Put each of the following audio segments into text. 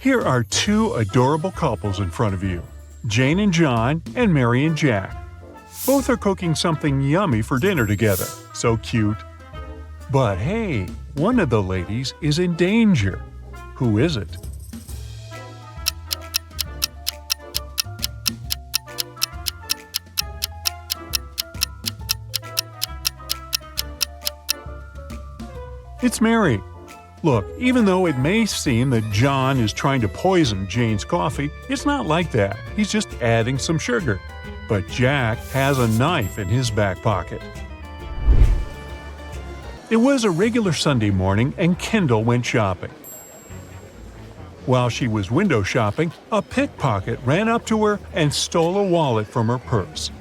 Here are two adorable couples in front of you, Jane and John and Mary and Jack. Both are cooking something yummy for dinner together. So cute. But hey, one of the ladies is in danger. Who is it? It's Mary. Look, even though it may seem that John is trying to poison Jane's coffee, it's not like that. He's just adding some sugar. But Jack has a knife in his back pocket. It was a regular Sunday morning and Kendall went shopping. While she was window shopping, a pickpocket ran up to her and stole a wallet from her purse.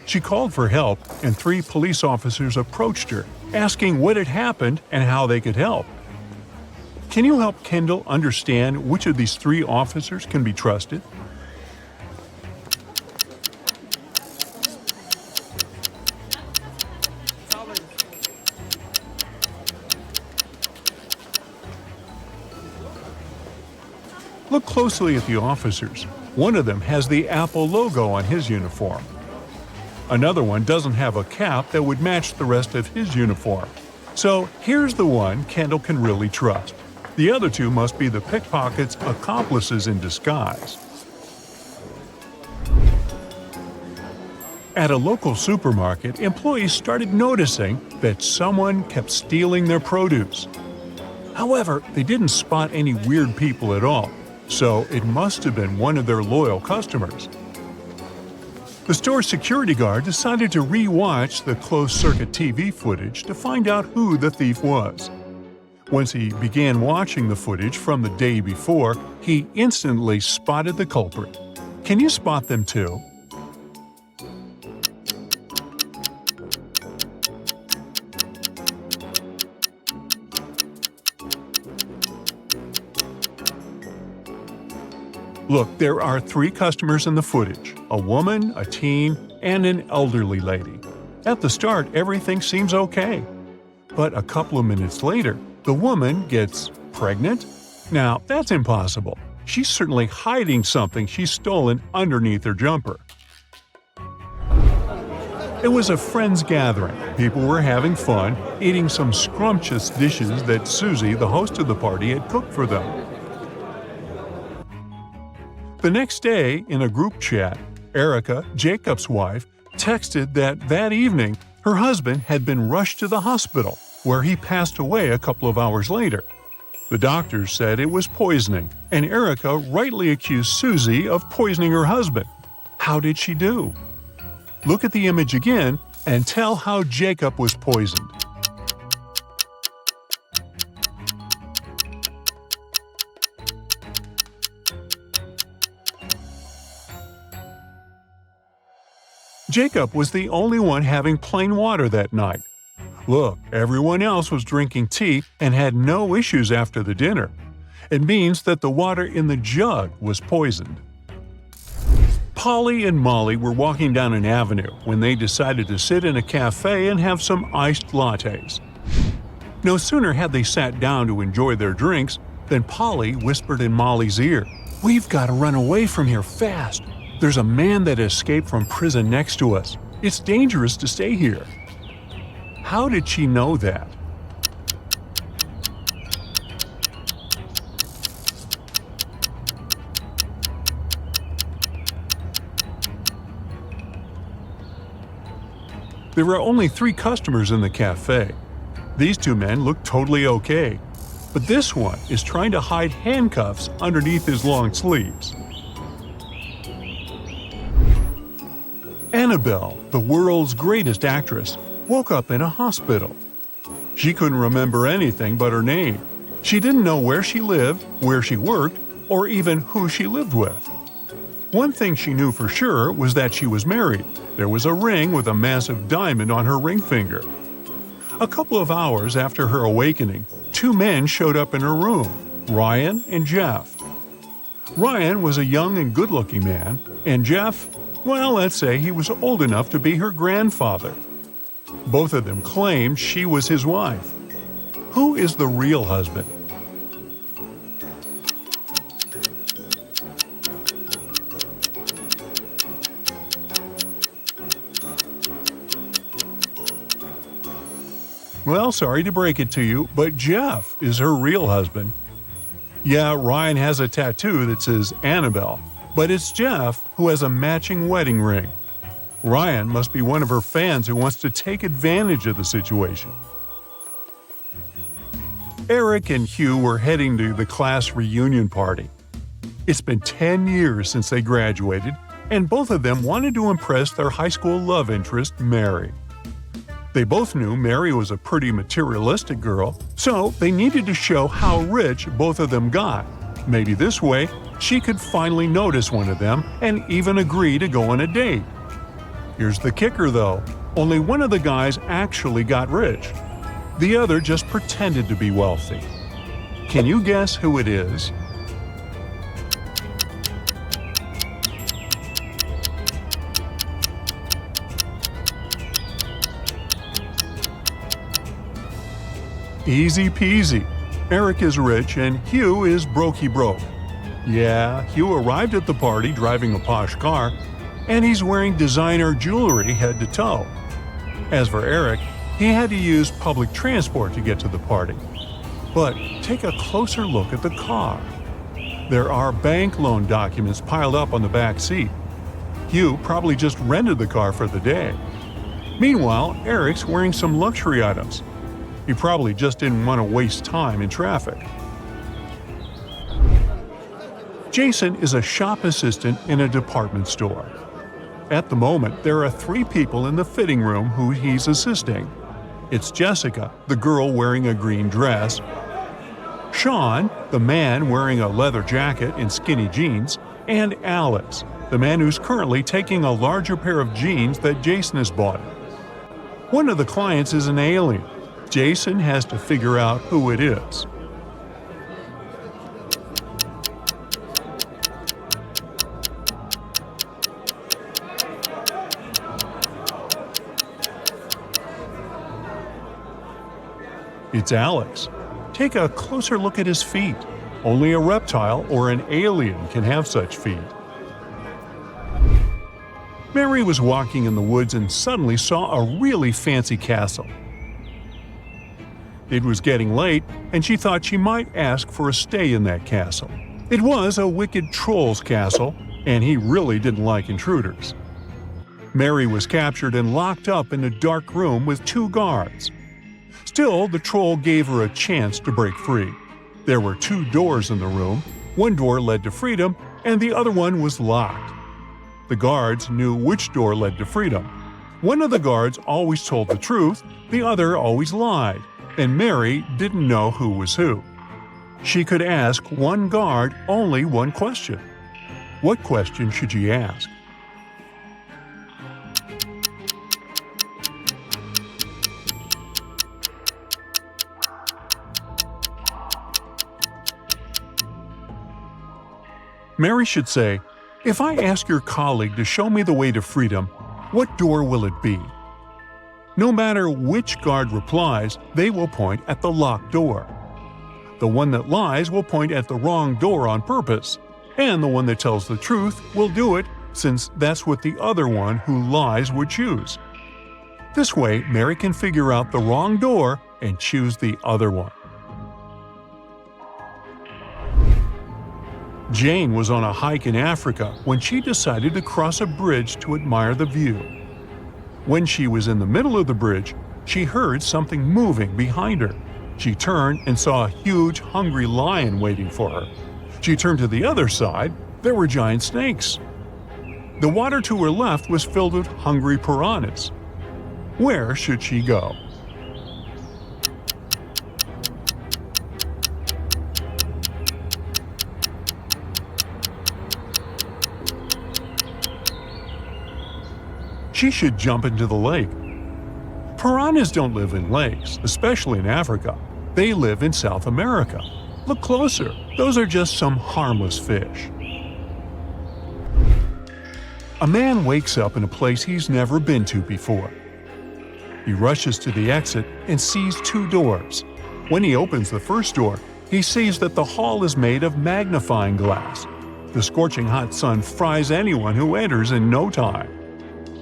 She called for help and 3 police officers approached her, asking what had happened and how they could help. Can you help Kendall understand which of these 3 officers can be trusted? Look closely at the officers. One of them has the Apple logo on his uniform. Another one doesn't have a cap that would match the rest of his uniform. So here's the one Kendall can really trust. The other 2 must be the pickpocket's accomplices in disguise. At a local supermarket, employees started noticing that someone kept stealing their produce. However, they didn't spot any weird people at all, so it must have been one of their loyal customers. The store's security guard decided to re-watch the closed-circuit TV footage to find out who the thief was. Once he began watching the footage from the day before, he instantly spotted the culprit. Can you spot them too? Look, there are 3 customers in the footage, a woman, a teen, and an elderly lady. At the start, everything seems okay. But a couple of minutes later, the woman gets pregnant? Now, that's impossible. She's certainly hiding something she's stolen underneath her jumper. It was a friends' gathering. People were having fun, eating some scrumptious dishes that Susie, the host of the party, had cooked for them. The next day, in a group chat, Erica, Jacob's wife, texted that evening her husband had been rushed to the hospital, where he passed away a couple of hours later. The doctors said it was poisoning, and Erica rightly accused Susie of poisoning her husband. How did she do? Look at the image again and tell how Jacob was poisoned. Jacob was the only one having plain water that night. Look, everyone else was drinking tea and had no issues after the dinner. It means that the water in the jug was poisoned. Polly and Molly were walking down an avenue when they decided to sit in a cafe and have some iced lattes. No sooner had they sat down to enjoy their drinks than Polly whispered in Molly's ear, "We've got to run away from here fast. There's a man that escaped from prison next to us. It's dangerous to stay here." How did she know that? There were only 3 customers in the cafe. These 2 men looked totally okay, but this one is trying to hide handcuffs underneath his long sleeves. Annabelle, the world's greatest actress, woke up in a hospital. She couldn't remember anything but her name. She didn't know where she lived, where she worked, or even who she lived with. One thing she knew for sure was that she was married. There was a ring with a massive diamond on her ring finger. A couple of hours after her awakening, 2 men showed up in her room, Ryan and Jeff. Ryan was a young and good-looking man, and Jeff, well, let's say he was old enough to be her grandfather. Both of them claimed she was his wife. Who is the real husband? Well, sorry to break it to you, but Jeff is her real husband. Yeah, Ryan has a tattoo that says Annabelle, but it's Jeff who has a matching wedding ring. Ryan must be one of her fans who wants to take advantage of the situation. Eric and Hugh were heading to the class reunion party. It's been 10 years since they graduated, and both of them wanted to impress their high school love interest, Mary. They both knew Mary was a pretty materialistic girl, so they needed to show how rich both of them got. Maybe this way, she could finally notice one of them and even agree to go on a date. Here's the kicker though, only one of the guys actually got rich. The other just pretended to be wealthy. Can you guess who it is? Easy peasy. Eric is rich and Hugh is brokey broke. Yeah, Hugh arrived at the party driving a posh car, and he's wearing designer jewelry head to toe. As for Eric, he had to use public transport to get to the party. But take a closer look at the car. There are bank loan documents piled up on the back seat. Hugh probably just rented the car for the day. Meanwhile, Eric's wearing some luxury items. He probably just didn't want to waste time in traffic. Jason is a shop assistant in a department store. At the moment, there are 3 people in the fitting room who he's assisting. It's Jessica, the girl wearing a green dress, Sean, the man wearing a leather jacket and skinny jeans, and Alex, the man who's currently taking a larger pair of jeans that Jason has bought. One of the clients is an alien. Jason has to figure out who it is. It's Alex. Take a closer look at his feet. Only a reptile or an alien can have such feet. Mary was walking in the woods and suddenly saw a really fancy castle. It was getting late, and she thought she might ask for a stay in that castle. It was a wicked troll's castle, and he really didn't like intruders. Mary was captured and locked up in a dark room with 2 guards. Still, the troll gave her a chance to break free. There were 2 doors in the room. One door led to freedom, and the other one was locked. The guards knew which door led to freedom. One of the guards always told the truth, the other always lied, and Mary didn't know who was who. She could ask one guard only one question. What question should she ask? Mary should say, "If I ask your colleague to show me the way to freedom, what door will it be?" No matter which guard replies, they will point at the locked door. The one that lies will point at the wrong door on purpose, and the one that tells the truth will do it since that's what the other one who lies would choose. This way, Mary can figure out the wrong door and choose the other one. Jane was on a hike in Africa when she decided to cross a bridge to admire the view. When she was in the middle of the bridge, she heard something moving behind her. She turned and saw a huge, hungry lion waiting for her. She turned to the other side. There were giant snakes. The water to her left was filled with hungry piranhas. Where should she go? She should jump into the lake. Piranhas don't live in lakes, especially in Africa. They live in South America. Look closer. Those are just some harmless fish. A man wakes up in a place he's never been to before. He rushes to the exit and sees 2 doors. When he opens the first door, he sees that the hall is made of magnifying glass. The scorching hot sun fries anyone who enters in no time.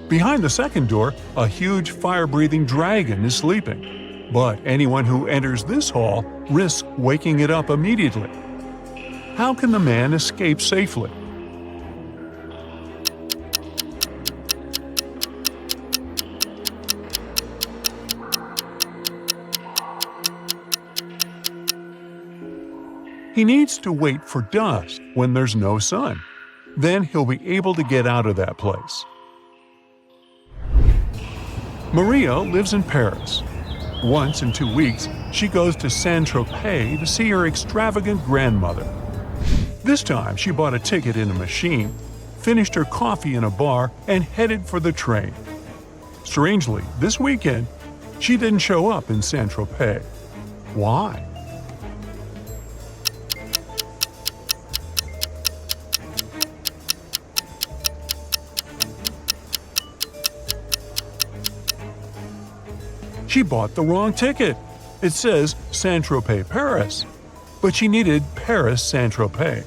Behind the second door, a huge fire-breathing dragon is sleeping. But anyone who enters this hall risks waking it up immediately. How can the man escape safely? He needs to wait for dusk when there's no sun. Then he'll be able to get out of that place. Maria lives in Paris. Once in 2 weeks, she goes to Saint-Tropez to see her extravagant grandmother. This time, she bought a ticket in a machine, finished her coffee in a bar, and headed for the train. Strangely, this weekend, she didn't show up in Saint-Tropez. Why? She bought the wrong ticket. It says Saint-Tropez, Paris. But she needed Paris, Saint-Tropez.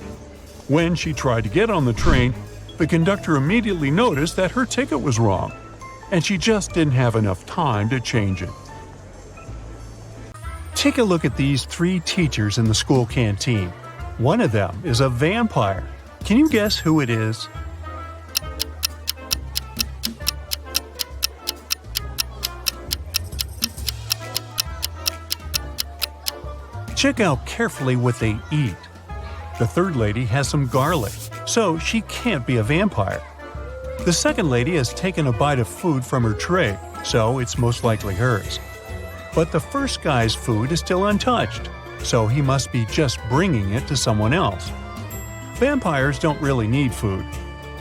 When she tried to get on the train, the conductor immediately noticed that her ticket was wrong, and she just didn't have enough time to change it. Take a look at these 3 teachers in the school canteen. One of them is a vampire. Can you guess who it is? Check out carefully what they eat. The third lady has some garlic, so she can't be a vampire. The second lady has taken a bite of food from her tray, so it's most likely hers. But the first guy's food is still untouched, so he must be just bringing it to someone else. Vampires don't really need food.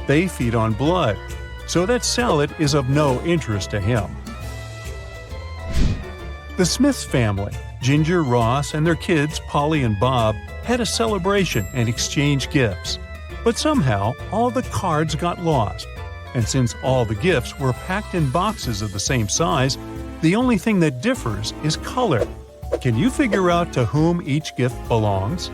They feed on blood, so that salad is of no interest to him. The Smiths family, Ginger, Ross, and their kids, Polly and Bob, had a celebration and exchanged gifts. But somehow, all the cards got lost. And since all the gifts were packed in boxes of the same size, the only thing that differs is color. Can you figure out to whom each gift belongs?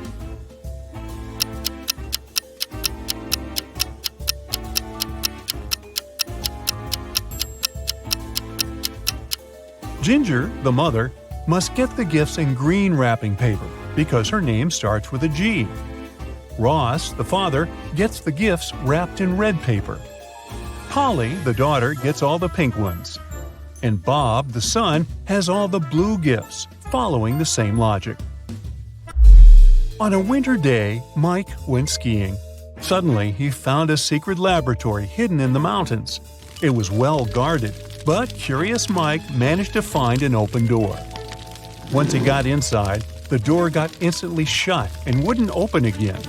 Ginger, the mother, must get the gifts in green wrapping paper because her name starts with a G. Ross, the father, gets the gifts wrapped in red paper. Polly, the daughter, gets all the pink ones. And Bob, the son, has all the blue gifts, following the same logic. On a winter day, Mike went skiing. Suddenly, he found a secret laboratory hidden in the mountains. It was well guarded, but curious Mike managed to find an open door. Once he got inside, the door got instantly shut and wouldn't open again.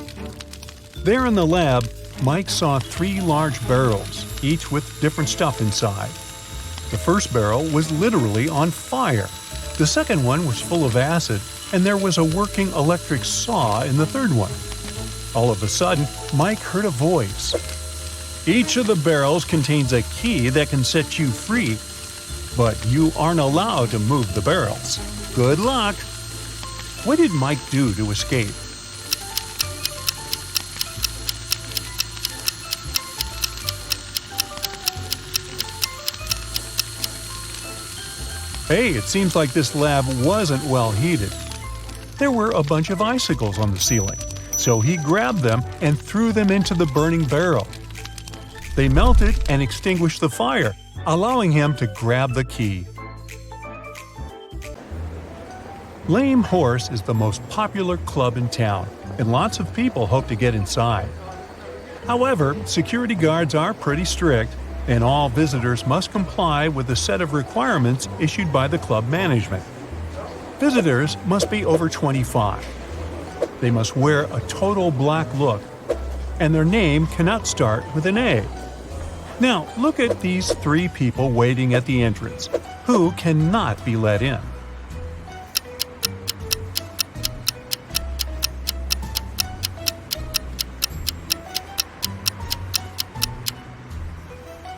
There in the lab, Mike saw 3 large barrels, each with different stuff inside. The first barrel was literally on fire. The second one was full of acid, and there was a working electric saw in the third one. All of a sudden, Mike heard a voice. "Each of the barrels contains a key that can set you free, but you aren't allowed to move the barrels. Good luck!" What did Mike do to escape? Hey, it seems like this lab wasn't well heated. There were a bunch of icicles on the ceiling, so he grabbed them and threw them into the burning barrel. They melted and extinguished the fire, allowing him to grab the key. Lame Horse is the most popular club in town, and lots of people hope to get inside. However, security guards are pretty strict, and all visitors must comply with a set of requirements issued by the club management. Visitors must be over 25. They must wear a total black look, and their name cannot start with an A. Now, look at these 3 people waiting at the entrance, who cannot be let in.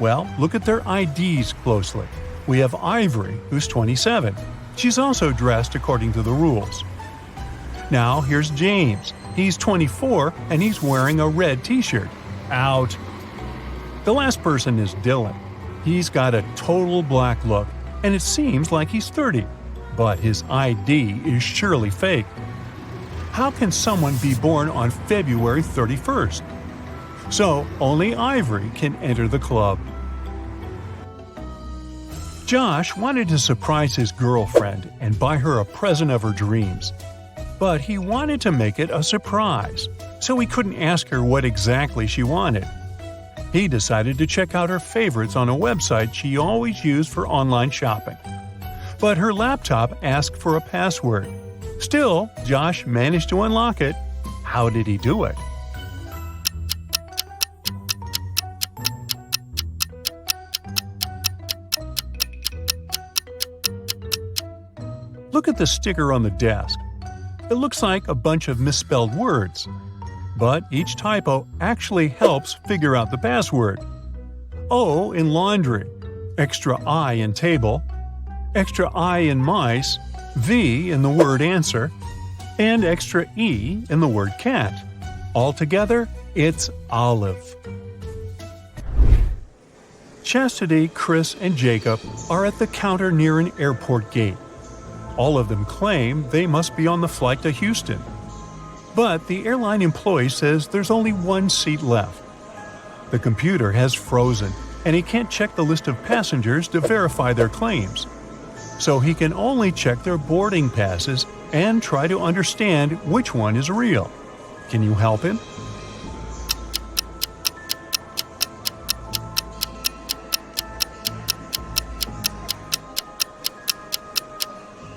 Well, look at their IDs closely. We have Ivory, who's 27. She's also dressed according to the rules. Now, here's James. He's 24, and he's wearing a red t-shirt. Out. The last person is Dylan. He's got a total black look, and it seems like he's 30. But his ID is surely fake. How can someone be born on February 31st? So only Ivory can enter the club. Josh wanted to surprise his girlfriend and buy her a present of her dreams. But he wanted to make it a surprise, so he couldn't ask her what exactly she wanted. He decided to check out her favorites on a website she always used for online shopping. But her laptop asked for a password. Still, Josh managed to unlock it. How did he do it? Look at the sticker on the desk. It looks like a bunch of misspelled words. But each typo actually helps figure out the password. O in laundry, extra I in table, extra I in mice, V in the word answer, and extra E in the word cat. Altogether, it's olive. Chastity, Chris, and Jacob are at the counter near an airport gate. All of them claim they must be on the flight to Houston. But the airline employee says there's only one seat left. The computer has frozen, and he can't check the list of passengers to verify their claims. So he can only check their boarding passes and try to understand which one is real. Can you help him?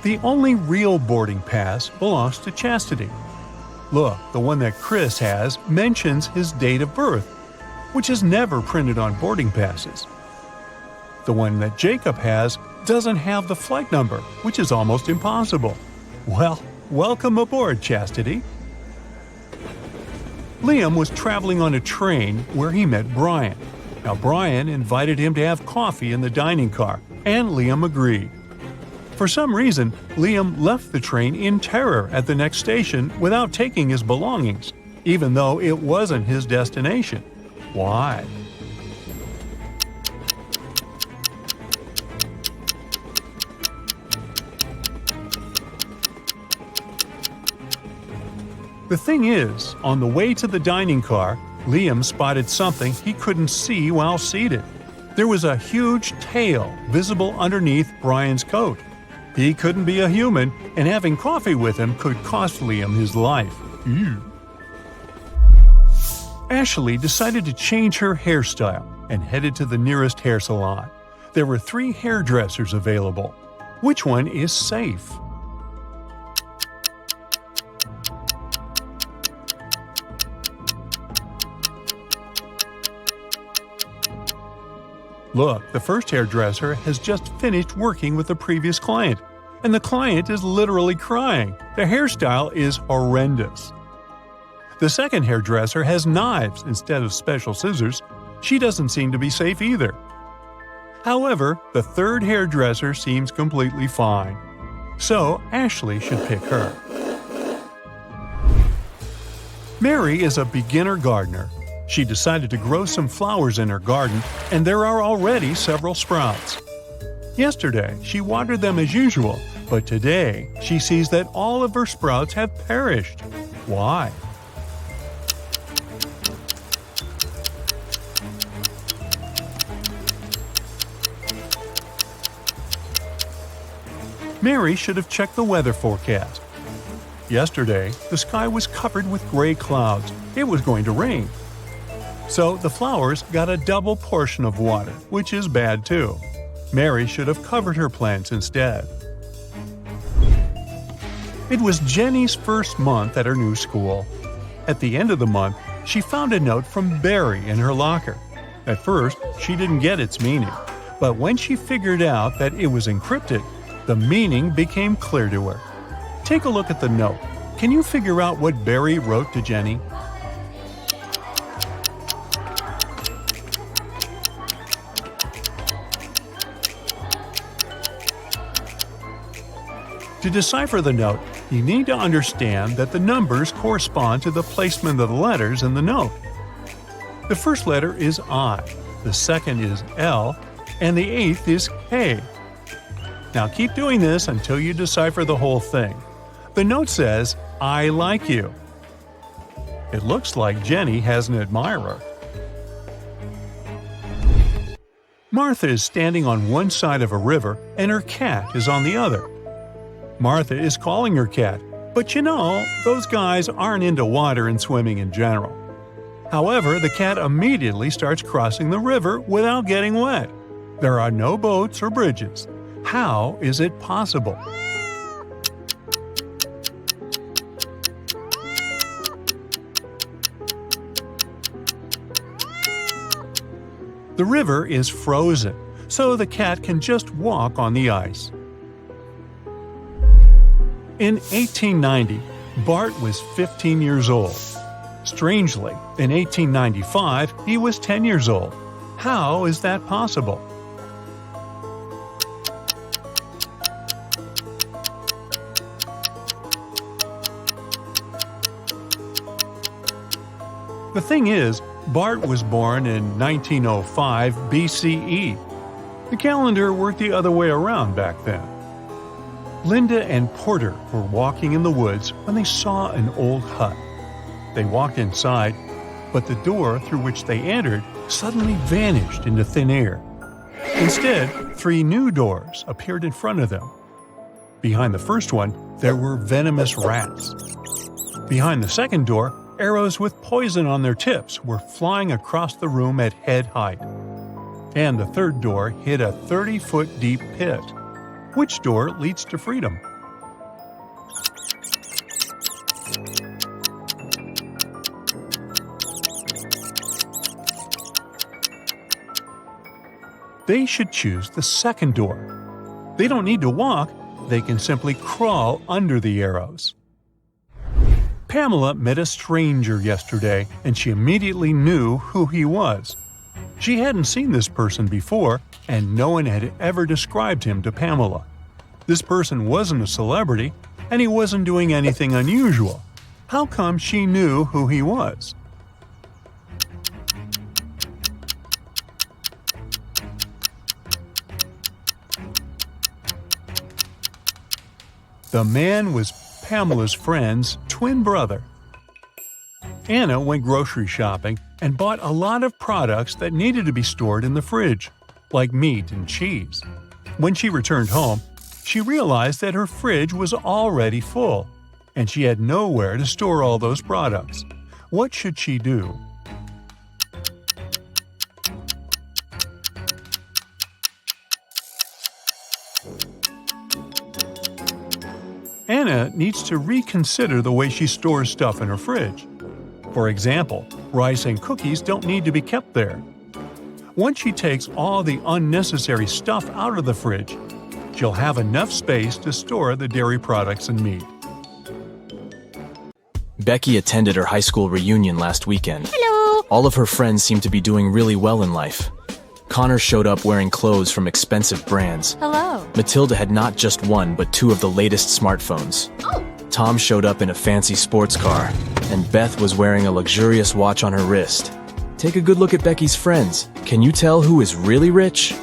The only real boarding pass belongs to Chastity. Look, the one that Chris has mentions his date of birth, which is never printed on boarding passes. The one that Jacob has doesn't have the flight number, which is almost impossible. Well, welcome aboard, Chastity. Liam was traveling on a train where he met Brian. Now, Brian invited him to have coffee in the dining car, and Liam agreed. For some reason, Liam left the train in terror at the next station without taking his belongings, even though it wasn't his destination. Why? The thing is, on the way to the dining car, Liam spotted something he couldn't see while seated. There was a huge tail visible underneath Brian's coat. He couldn't be a human, and having coffee with him could cost Liam his life. Ew. Ashley decided to change her hairstyle and headed to the nearest hair salon. There were 3 hairdressers available. Which one is safe? Look, the first hairdresser has just finished working with the previous client, and the client is literally crying. The hairstyle is horrendous. The second hairdresser has knives instead of special scissors. She doesn't seem to be safe either. However, the third hairdresser seems completely fine. So Ashley should pick her. Mary is a beginner gardener. She decided to grow some flowers in her garden, and there are already several sprouts. Yesterday, she watered them as usual, but today she sees that all of her sprouts have perished. Why? Mary should have checked the weather forecast. Yesterday, the sky was covered with gray clouds. It was going to rain. So the flowers got a double portion of water, which is bad too. Mary should have covered her plants instead. It was Jenny's first month at her new school. At the end of the month, she found a note from Barry in her locker. At first, she didn't get its meaning, but when she figured out that it was encrypted, the meaning became clear to her. Take a look at the note. Can you figure out what Barry wrote to Jenny? To decipher the note, you need to understand that the numbers correspond to the placement of the letters in the note. The first letter is I, the second is L, and the 8th is K. Now keep doing this until you decipher the whole thing. The note says, "I like you." It looks like Jenny has an admirer. Martha is standing on one side of a river and her cat is on the other. Martha is calling her cat, but you know, those guys aren't into water and swimming in general. However, the cat immediately starts crossing the river without getting wet. There are no boats or bridges. How is it possible? The river is frozen, so the cat can just walk on the ice. In 1890, Bart was 15 years old. Strangely, in 1895, he was 10 years old. How is that possible? The thing is, Bart was born in 1905 BCE. The calendar worked the other way around back then. Linda and Porter were walking in the woods when they saw an old hut. They walked inside, but the door through which they entered suddenly vanished into thin air. Instead, 3 new doors appeared in front of them. Behind the first one, there were venomous rats. Behind the second door, arrows with poison on their tips were flying across the room at head height. And the third door hid a 30-foot deep pit. Which door leads to freedom? They should choose the second door. They don't need to walk, they can simply crawl under the arrows. Pamela met a stranger yesterday, and she immediately knew who he was. She hadn't seen this person before, and no one had ever described him to Pamela. This person wasn't a celebrity, and he wasn't doing anything unusual. How come she knew who he was? The man was Pamela's friend's twin brother. Anna went grocery shopping and bought a lot of products that needed to be stored in the fridge, like meat and cheese. When she returned home, she realized that her fridge was already full, and she had nowhere to store all those products. What should she do? Anna needs to reconsider the way she stores stuff in her fridge. For example, rice and cookies don't need to be kept there. Once she takes all the unnecessary stuff out of the fridge, she'll have enough space to store the dairy products and meat. Becky attended her high school reunion last weekend. Hello! All of her friends seem to be doing really well in life. Connor showed up wearing clothes from expensive brands. Hello! Matilda had not just one, but 2 of the latest smartphones. Oh! Tom showed up in a fancy sports car, and Beth was wearing a luxurious watch on her wrist. Take a good look at Becky's friends. Can you tell who is really rich?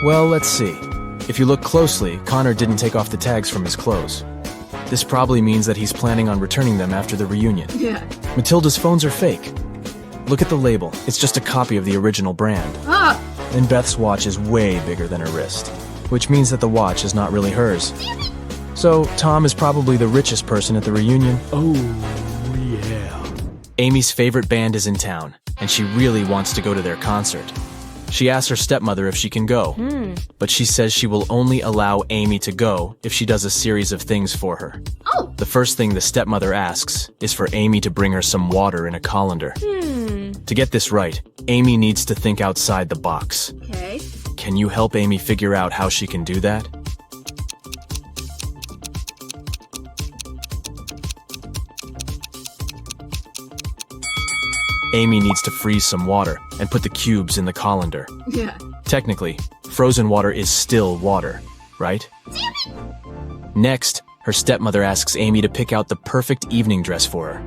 Well, let's see. If you look closely, Connor didn't take off the tags from his clothes. This probably means that he's planning on returning them after the reunion. Yeah. Matilda's phones are fake. Look at the label. It's just a copy of the original brand. Ah! And Beth's watch is way bigger than her wrist, which means that the watch is not really hers. So, Tom is probably the richest person at the reunion. Oh, yeah. Amy's favorite band is in town, and she really wants to go to their concert. She asks her stepmother if she can go, but she says she will only allow Amy to go if she does a series of things for her. Oh! The first thing the stepmother asks is for Amy to bring her some water in a colander. To get this right, Amy needs to think outside the box. Okay. Can you help Amy figure out how she can do that? Amy needs to freeze some water and put the cubes in the colander. Yeah. Technically, frozen water is still water, right? Next, her stepmother asks Amy to pick out the perfect evening dress for her.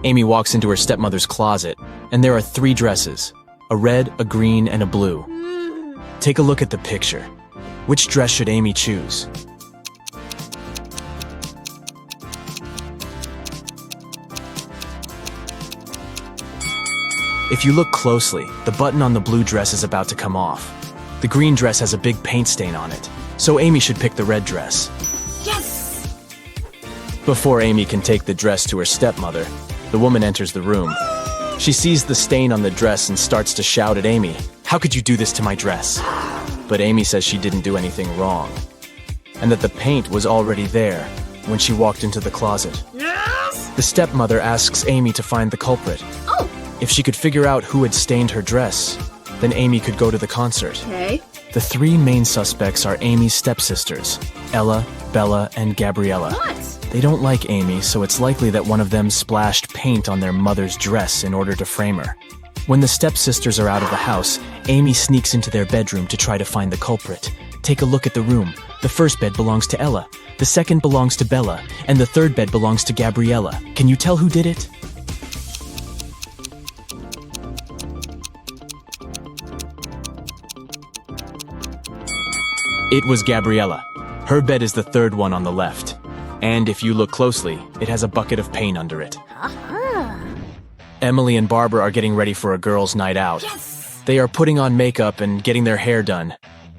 Amy walks into her stepmother's closet, and there are 3 dresses, a red, a green, and a blue. Take a look at the picture. Which dress should Amy choose? If you look closely, the button on the blue dress is about to come off. The green dress has a big paint stain on it, so Amy should pick the red dress. Yes! Before Amy can take the dress to her stepmother, the woman enters the room. She sees the stain on the dress and starts to shout at Amy, "How could you do this to my dress?" But Amy says she didn't do anything wrong, and that the paint was already there when she walked into the closet. Yes! The stepmother asks Amy to find the culprit. Oh, If she could figure out who had stained her dress, then Amy could go to the concert. okay. The 3 main suspects are Amy's stepsisters, Ella, Bella, and Gabriella. What? They don't like Amy, so it's likely that one of them splashed paint on their mother's dress in order to frame her. When the stepsisters are out of the house, Amy sneaks into their bedroom to try to find the culprit. Take a look at the room. The first bed belongs to Ella, the second belongs to Bella, and the third bed belongs to Gabriella. Can you tell who did it? It was Gabriella. Her bed is the third one on the left. And if you look closely, it has a bucket of paint under it. Emily and Barbara are getting ready for a girls' night out. Yes! They are putting on makeup and getting their hair done.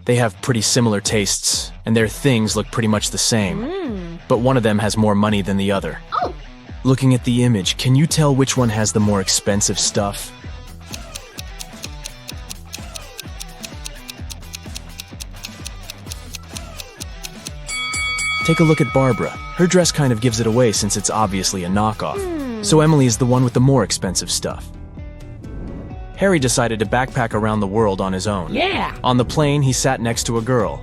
They have pretty similar tastes, and their things look pretty much the same. But one of them has more money than the other. Oh, Looking at the image, can you tell which one has the more expensive stuff? Take a look at Barbara. Her dress kind of gives it away since it's obviously a knockoff. So Emily is the one with the more expensive stuff. Harry decided to backpack around the world on his own. yeah. On the plane, he sat next to a girl.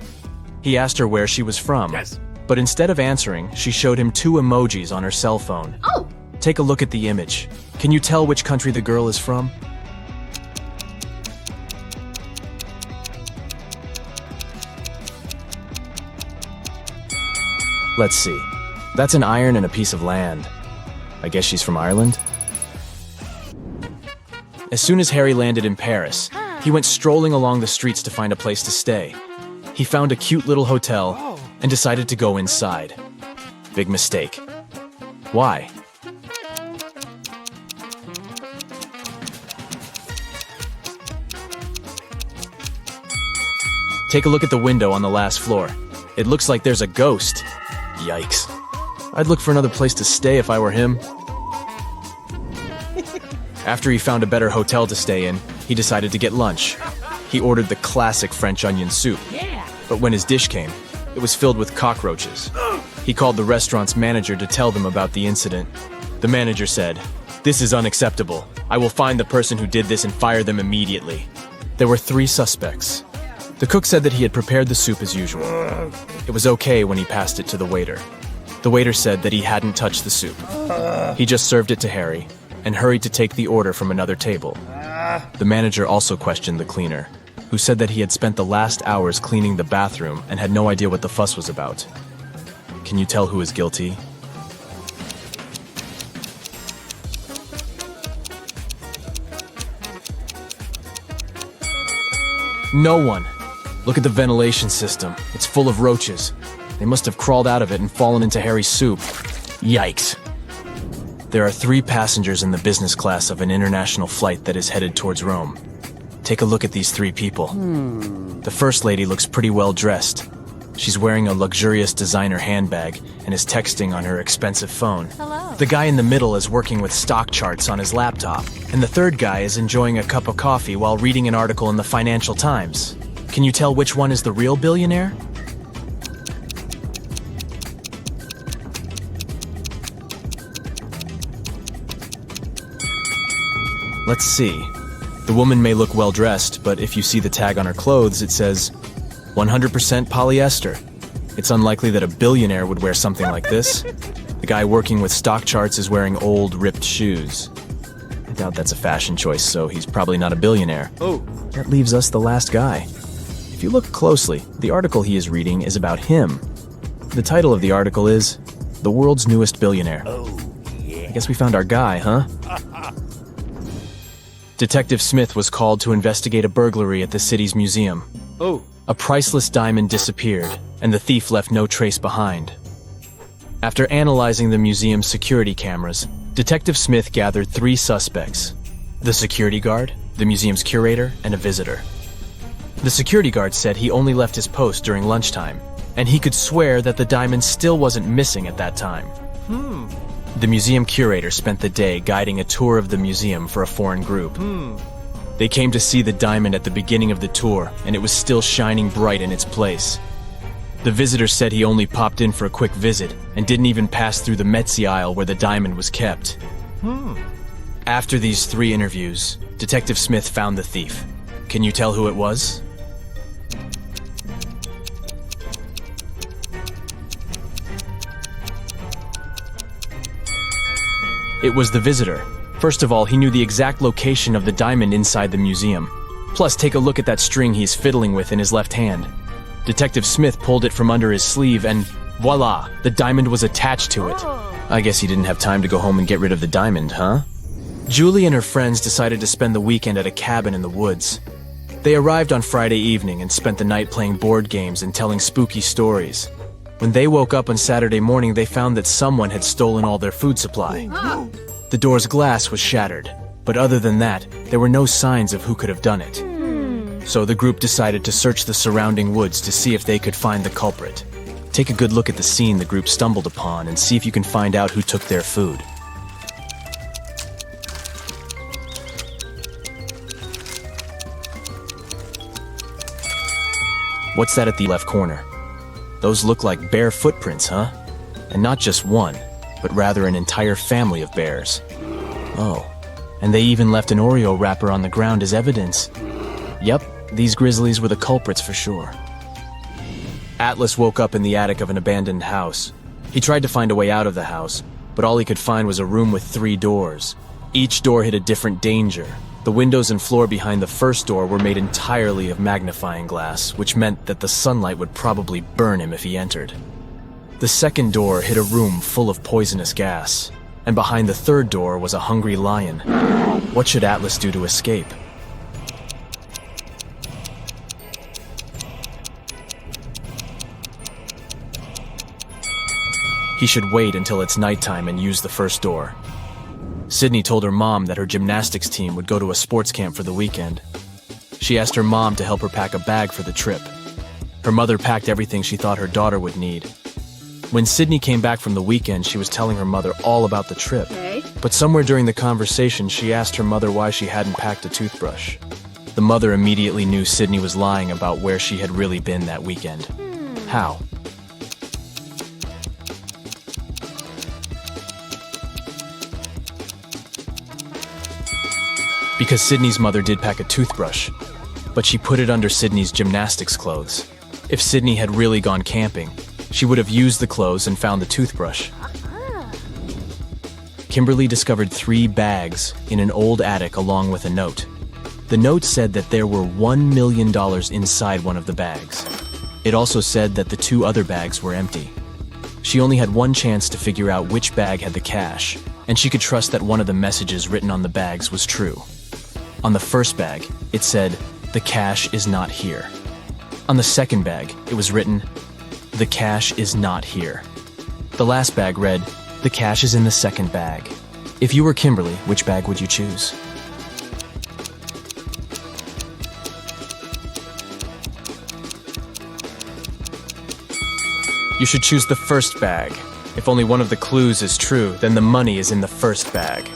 He asked her where she was from. Yes. But instead of answering, she showed him 2 emojis on her cell phone. Oh, Take a look at the image. Can you tell which country the girl is from? Let's see. That's an iron and a piece of land. I guess she's from Ireland? As soon as Harry landed in Paris, he went strolling along the streets to find a place to stay. He found a cute little hotel and decided to go inside. Big mistake. Why? Take a look at the window on the last floor. It looks like there's a ghost. Yikes. I'd look for another place to stay if I were him. After he found a better hotel to stay in, he decided to get lunch. He ordered the classic French onion soup. yeah. But when his dish came, it was filled with cockroaches. He called the restaurant's manager to tell them about the incident. The manager said, "This is unacceptable. I will find the person who did this and fire them immediately." There were 3 suspects. The cook said that he had prepared the soup as usual. It was okay when he passed it to the waiter. The waiter said that he hadn't touched the soup. He just served it to Harry and hurried to take the order from another table. The manager also questioned the cleaner, who said that he had spent the last hours cleaning the bathroom and had no idea what the fuss was about. Can you tell who is guilty? No one. Look at the ventilation system. It's full of roaches. They must have crawled out of it and fallen into Harry's soup. Yikes. There are 3 passengers in the business class of an international flight that is headed towards Rome. Take a look at these 3 people. The first lady looks pretty well dressed. She's wearing a luxurious designer handbag and is texting on her expensive phone. Hello. The guy in the middle is working with stock charts on his laptop, and the third guy is enjoying a cup of coffee while reading an article in the Financial Times. Can you tell which one is the real billionaire? Let's see. The woman may look well dressed, but if you see the tag on her clothes, it says 100% polyester. It's unlikely that a billionaire would wear something like this. The guy working with stock charts is wearing old, ripped shoes. I doubt that's a fashion choice, so he's probably not a billionaire. Oh. That leaves us the last guy. If you look closely, the article he is reading is about him. The title of the article is The World's Newest Billionaire. Oh, yeah. Guess we found our guy, huh? Detective Smith was called to investigate a burglary at the city's museum. Oh. A priceless diamond disappeared, and the thief left no trace behind. After analyzing the museum's security cameras, Detective Smith gathered 3 suspects: the security guard, the museum's curator, and a visitor. The security guard said he only left his post during lunchtime, and he could swear that the diamond still wasn't missing at that time. The museum curator spent the day guiding a tour of the museum for a foreign group. They came to see the diamond at the beginning of the tour, and it was still shining bright in its place. The visitor said he only popped in for a quick visit and didn't even pass through the Metzi aisle where the diamond was kept. After these 3 interviews, Detective Smith found the thief. Can you tell who it was? It was the visitor. First of all, he knew the exact location of the diamond inside the museum. Plus, take a look at that string he's fiddling with in his left hand. Detective Smith pulled it from under his sleeve and voila, the diamond was attached to it. I guess he didn't have time to go home and get rid of the diamond, huh? Julie and her friends decided to spend the weekend at a cabin in the woods. They arrived on Friday evening and spent the night playing board games and telling spooky stories. When they woke up on Saturday morning, they found that someone had stolen all their food supply. The door's glass was shattered, but other than that, there were no signs of who could have done it. So the group decided to search the surrounding woods to see if they could find the culprit. Take a good look at the scene the group stumbled upon and see if you can find out who took their food. What's that at the left corner? Those look like bear footprints, huh? And not just one, but rather an entire family of bears. Oh, and they even left an Oreo wrapper on the ground as evidence. Yep, these grizzlies were the culprits for sure. Atlas woke up in the attic of an abandoned house. He tried to find a way out of the house, but all he could find was a room with 3 doors. Each door hid a different danger. The windows and floor behind the first door were made entirely of magnifying glass, which meant that the sunlight would probably burn him if he entered. The second door hid a room full of poisonous gas, and behind the third door was a hungry lion. What should Atlas do to escape? He should wait until it's nighttime and use the first door. Sydney told her mom that her gymnastics team would go to a sports camp for the weekend. She asked her mom to help her pack a bag for the trip. Her mother packed everything she thought her daughter would need. When Sydney came back from the weekend, she was telling her mother all about the trip. But somewhere during the conversation, she asked her mother why she hadn't packed a toothbrush. The mother immediately knew Sydney was lying about where she had really been that weekend. How? Because Sydney's mother did pack a toothbrush, but she put it under Sydney's gymnastics clothes. If Sydney had really gone camping, she would have used the clothes and found the toothbrush. Kimberly discovered 3 bags in an old attic along with a note. The note said that there were $1 million inside one of the bags. It also said that the 2 other bags were empty. She only had one chance to figure out which bag had the cash, and she could trust that one of the messages written on the bags was true. On the first bag, it said, "The cash is not here." On the second bag, it was written, "The cash is not here." The last bag read, "The cash is in the second bag." If you were Kimberly, which bag would you choose? You should choose the first bag. If only one of the clues is true, then the money is in the first bag.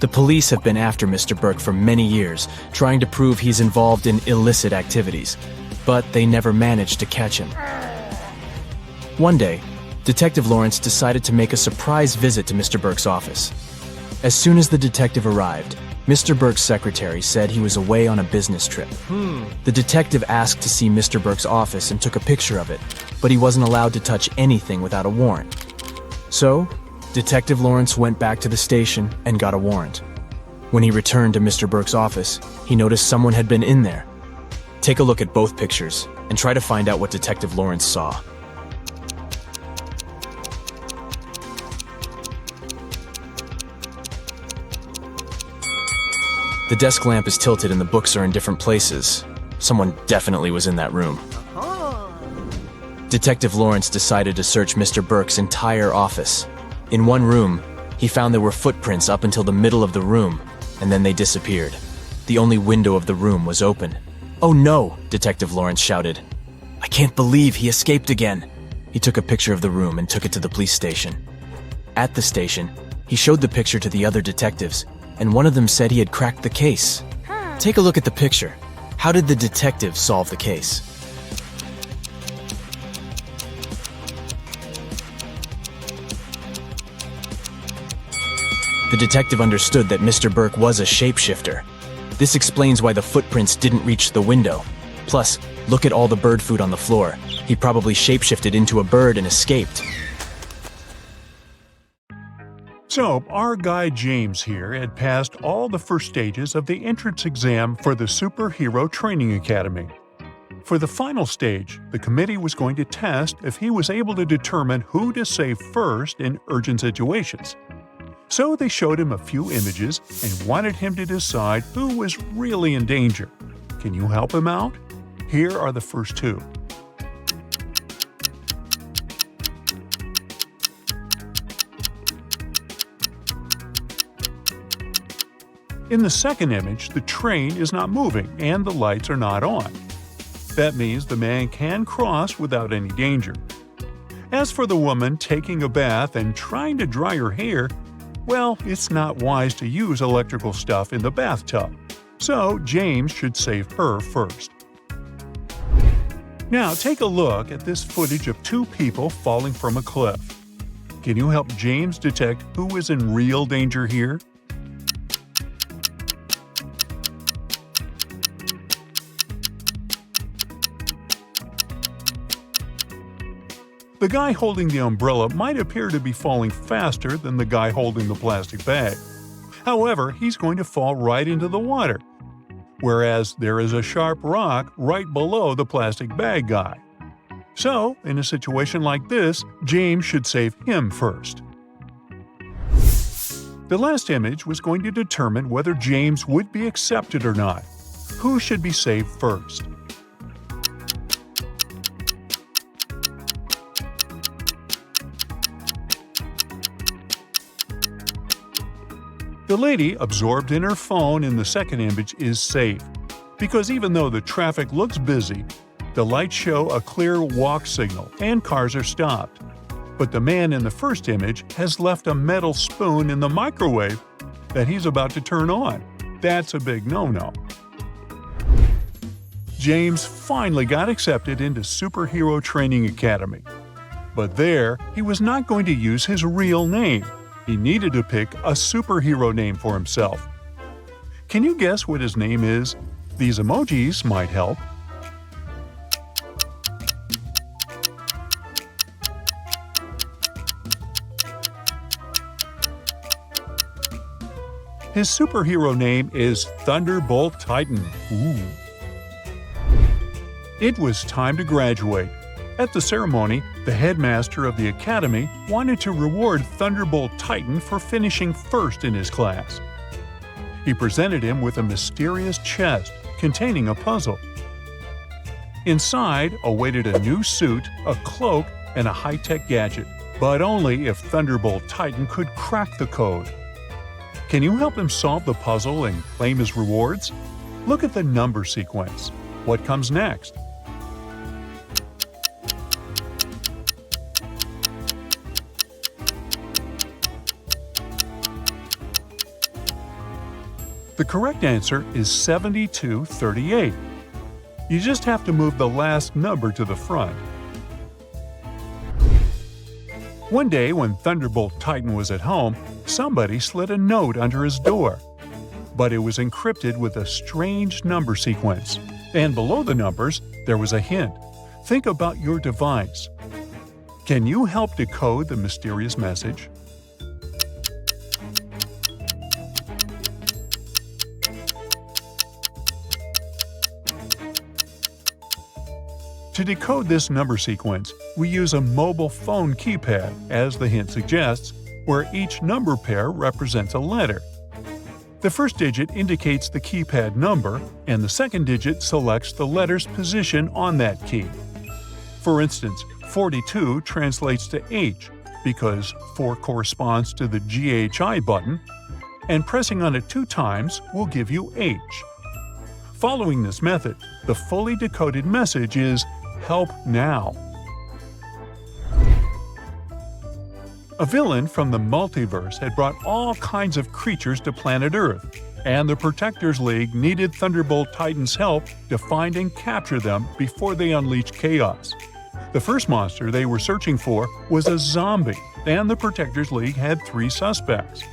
The police have been after Mr. Burke for many years, trying to prove he's involved in illicit activities, but they never managed to catch him. One day, Detective Lawrence decided to make a surprise visit to Mr. Burke's office. As soon as the detective arrived, Mr. Burke's secretary said he was away on a business trip. The detective asked to see Mr. Burke's office and took a picture of it, but he wasn't allowed to touch anything without a warrant. So, Detective Lawrence went back to the station and got a warrant. When he returned to Mr. Burke's office, he noticed someone had been in there. Take a look at both pictures and try to find out what Detective Lawrence saw. The desk lamp is tilted and the books are in different places. Someone definitely was in that room. Detective Lawrence decided to search Mr. Burke's entire office. In one room, he found there were footprints up until the middle of the room, and then they disappeared. The only window of the room was open. "Oh no!" Detective Lawrence shouted. "I can't believe he escaped again." He took a picture of the room and took it to the police station. At the station, he showed the picture to the other detectives, and one of them said he had cracked the case. Take a look at the picture. How did the detective solve the case? The detective understood that Mr. Burke was a shapeshifter. This explains why the footprints didn't reach the window. Plus, look at all the bird food on the floor. He probably shapeshifted into a bird and escaped. So, our guy James here had passed all the first stages of the entrance exam for the Superhero Training Academy. For the final stage, the committee was going to test if he was able to determine who to save first in urgent situations. So they showed him a few images and wanted him to decide who was really in danger. Can you help him out? Here are the first two. In the second image, the train is not moving and the lights are not on. That means the man can cross without any danger. As for the woman taking a bath and trying to dry her hair, well, it's not wise to use electrical stuff in the bathtub, so James should save her first. Now take a look at this footage of two people falling from a cliff. Can you help James detect who is in real danger here? The guy holding the umbrella might appear to be falling faster than the guy holding the plastic bag. However, he's going to fall right into the water, whereas there is a sharp rock right below the plastic bag guy. So, in a situation like this, James should save him first. The last image was going to determine whether James would be accepted or not. Who should be saved first? The lady absorbed in her phone in the second image is safe, because even though the traffic looks busy, the lights show a clear walk signal and cars are stopped. But the man in the first image has left a metal spoon in the microwave that he's about to turn on. That's a big no-no. James finally got accepted into Superhero Training Academy. But there, he was not going to use his real name. He needed to pick a superhero name for himself. Can you guess what his name is? These emojis might help. His superhero name is Thunderbolt Titan. Ooh. It was time to graduate. At the ceremony, the headmaster of the academy wanted to reward Thunderbolt Titan for finishing first in his class. He presented him with a mysterious chest containing a puzzle. Inside awaited a new suit, a cloak, and a high-tech gadget, but only if Thunderbolt Titan could crack the code. Can you help him solve the puzzle and claim his rewards? Look at the number sequence. What comes next? The correct answer is 7238. You just have to move the last number to the front. One day when Thunderbolt Titan was at home, somebody slid a note under his door. But it was encrypted with a strange number sequence. And below the numbers, there was a hint. Think about your device. Can you help decode the mysterious message? To decode this number sequence, we use a mobile phone keypad, as the hint suggests, where each number pair represents a letter. The first digit indicates the keypad number, and the second digit selects the letter's position on that key. For instance, 42 translates to H because 4 corresponds to the GHI button, and pressing on it 2 times will give you H. Following this method, the fully decoded message is "Help now." A villain from the multiverse had brought all kinds of creatures to planet Earth, and the Protectors League needed Thunderbolt Titan's help to find and capture them before they unleashed chaos. The first monster they were searching for was a zombie, and the Protectors League had 3 suspects.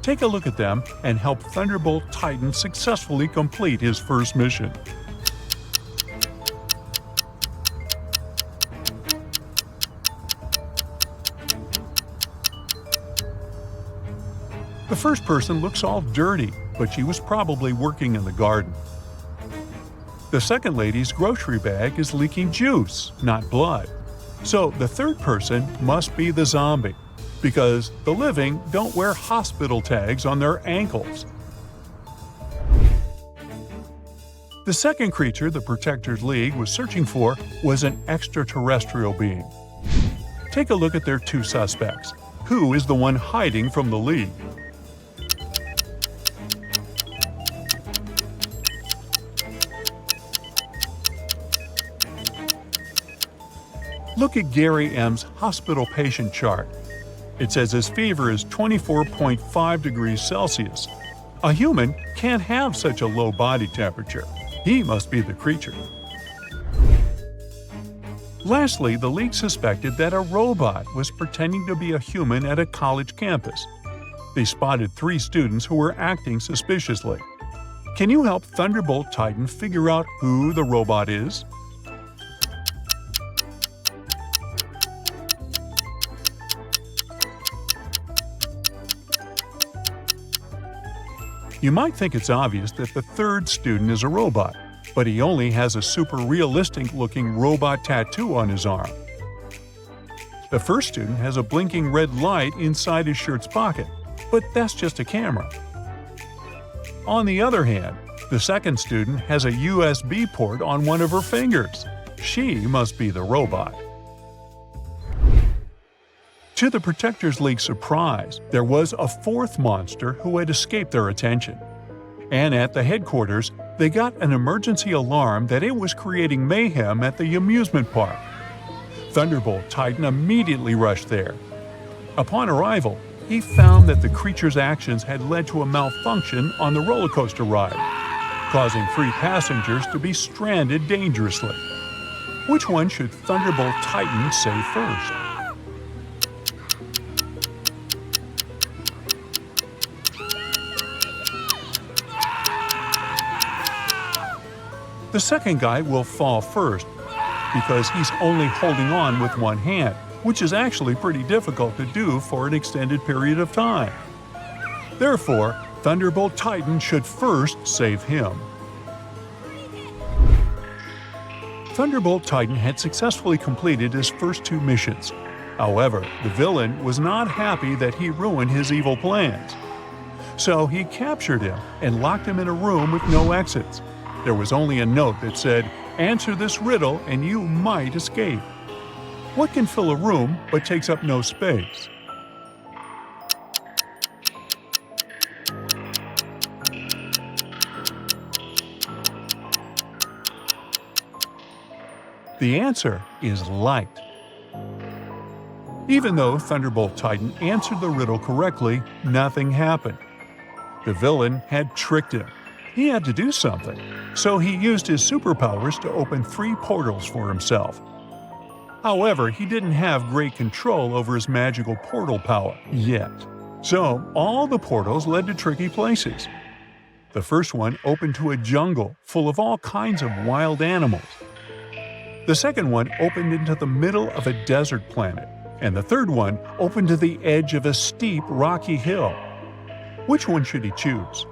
Take a look at them and help Thunderbolt Titan successfully complete his first mission. The first person looks all dirty, but she was probably working in the garden. The second lady's grocery bag is leaking juice, not blood. So the third person must be the zombie, because the living don't wear hospital tags on their ankles. The second creature the Protectors League was searching for was an extraterrestrial being. Take a look at their 2 suspects. Who is the one hiding from the League? Look at Gary M's hospital patient chart. It says his fever is 24.5 degrees Celsius. A human can't have such a low body temperature. He must be the creature. Lastly, the League suspected that a robot was pretending to be a human at a college campus. They spotted 3 students who were acting suspiciously. Can you help Thunderbolt Titan figure out who the robot is? You might think it's obvious that the third student is a robot, but he only has a super realistic-looking robot tattoo on his arm. The first student has a blinking red light inside his shirt's pocket, but that's just a camera. On the other hand, the second student has a USB port on one of her fingers. She must be the robot. To the Protectors League's surprise, there was a 4th monster who had escaped their attention. And at the headquarters, they got an emergency alarm that it was creating mayhem at the amusement park. Thunderbolt Titan immediately rushed there. Upon arrival, he found that the creature's actions had led to a malfunction on the roller coaster ride, causing 3 passengers to be stranded dangerously. Which one should Thunderbolt Titan save first? The second guy will fall first because he's only holding on with one hand, which is actually pretty difficult to do for an extended period of time. Therefore, Thunderbolt Titan should first save him. Thunderbolt Titan had successfully completed his first 2 missions. However, the villain was not happy that he ruined his evil plans. So he captured him and locked him in a room with no exits. There was only a note that said, "Answer this riddle and you might escape." What can fill a room but takes up no space? The answer is light. Even though Thunderbolt Titan answered the riddle correctly, nothing happened. The villain had tricked him. He had to do something, so he used his superpowers to open 3 portals for himself. However, he didn't have great control over his magical portal power yet. So, all the portals led to tricky places. The first one opened to a jungle full of all kinds of wild animals. The second one opened into the middle of a desert planet, and the third one opened to the edge of a steep, rocky hill. Which one should he choose?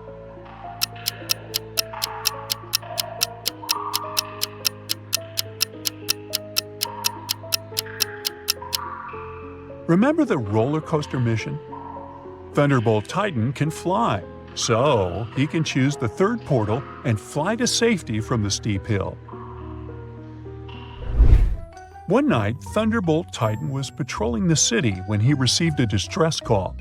Remember the roller coaster mission? Thunderbolt Titan can fly, So he can choose the third portal and fly to safety from the steep hill. One night, Thunderbolt Titan was patrolling the city when he received a distress call.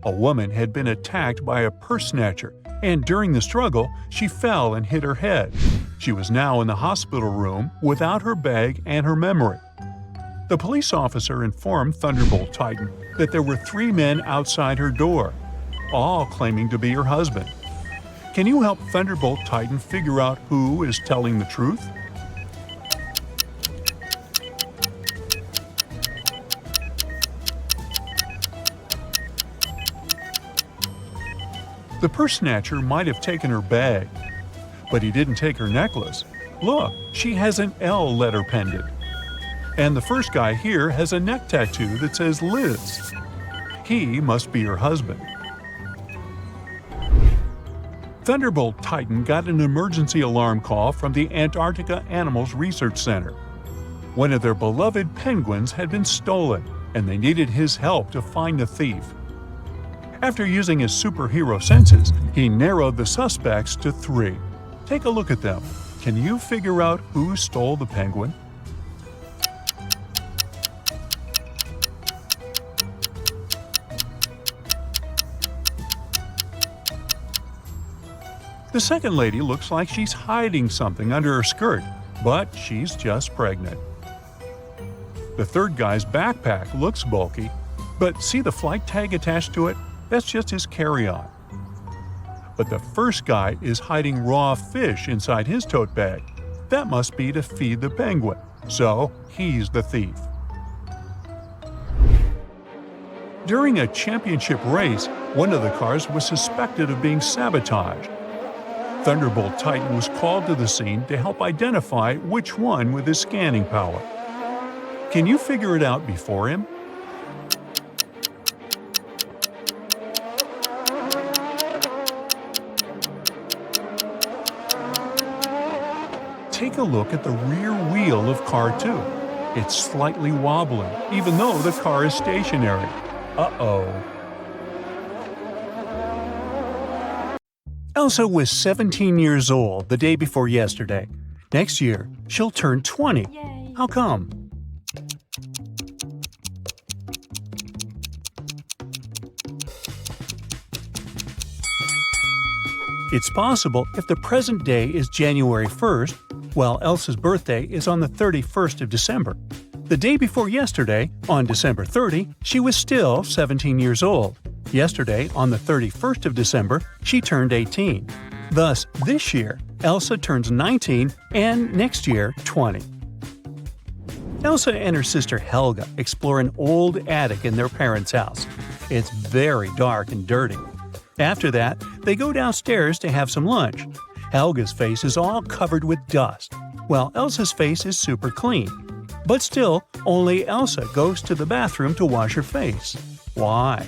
A woman had been attacked by a purse snatcher, and during the struggle, she fell and hit her head. She was now in the hospital room without her bag and her memory. The police officer informed Thunderbolt Titan that there were 3 men outside her door, all claiming to be her husband. Can you help Thunderbolt Titan figure out who is telling the truth? The purse snatcher might have taken her bag, but he didn't take her necklace. Look, she has an L letter pendant. And the first guy here has a neck tattoo that says Liz. He must be her husband. Thunderbolt Titan got an emergency alarm call from the Antarctica Animals Research Center. One of their beloved penguins had been stolen, and they needed his help to find the thief. After using his superhero senses, he narrowed the suspects to 3. Take a look at them. Can you figure out who stole the penguin? The second lady looks like she's hiding something under her skirt, but she's just pregnant. The third guy's backpack looks bulky, but see the flight tag attached to it? That's just his carry-on. But the first guy is hiding raw fish inside his tote bag. That must be to feed the penguin, so he's the thief. During a championship race, one of the cars was suspected of being sabotaged. Thunderbolt Titan was called to the scene to help identify which one with his scanning power. Can you figure it out before him? Take a look at the rear wheel of Car 2. It's slightly wobbling, even though the car is stationary. Uh-oh. Elsa was 17 years old the day before yesterday. Next year, she'll turn 20. Yay. How come? It's possible if the present day is January 1st, while Elsa's birthday is on the 31st of December. The day before yesterday, on December 30, she was still 17 years old. Yesterday, on the 31st of December, she turned 18. Thus, this year, Elsa turns 19 and next year, 20. Elsa and her sister Helga explore an old attic in their parents' house. It's very dark and dirty. After that, they go downstairs to have some lunch. Helga's face is all covered with dust, while Elsa's face is super clean. But still, only Elsa goes to the bathroom to wash her face. Why?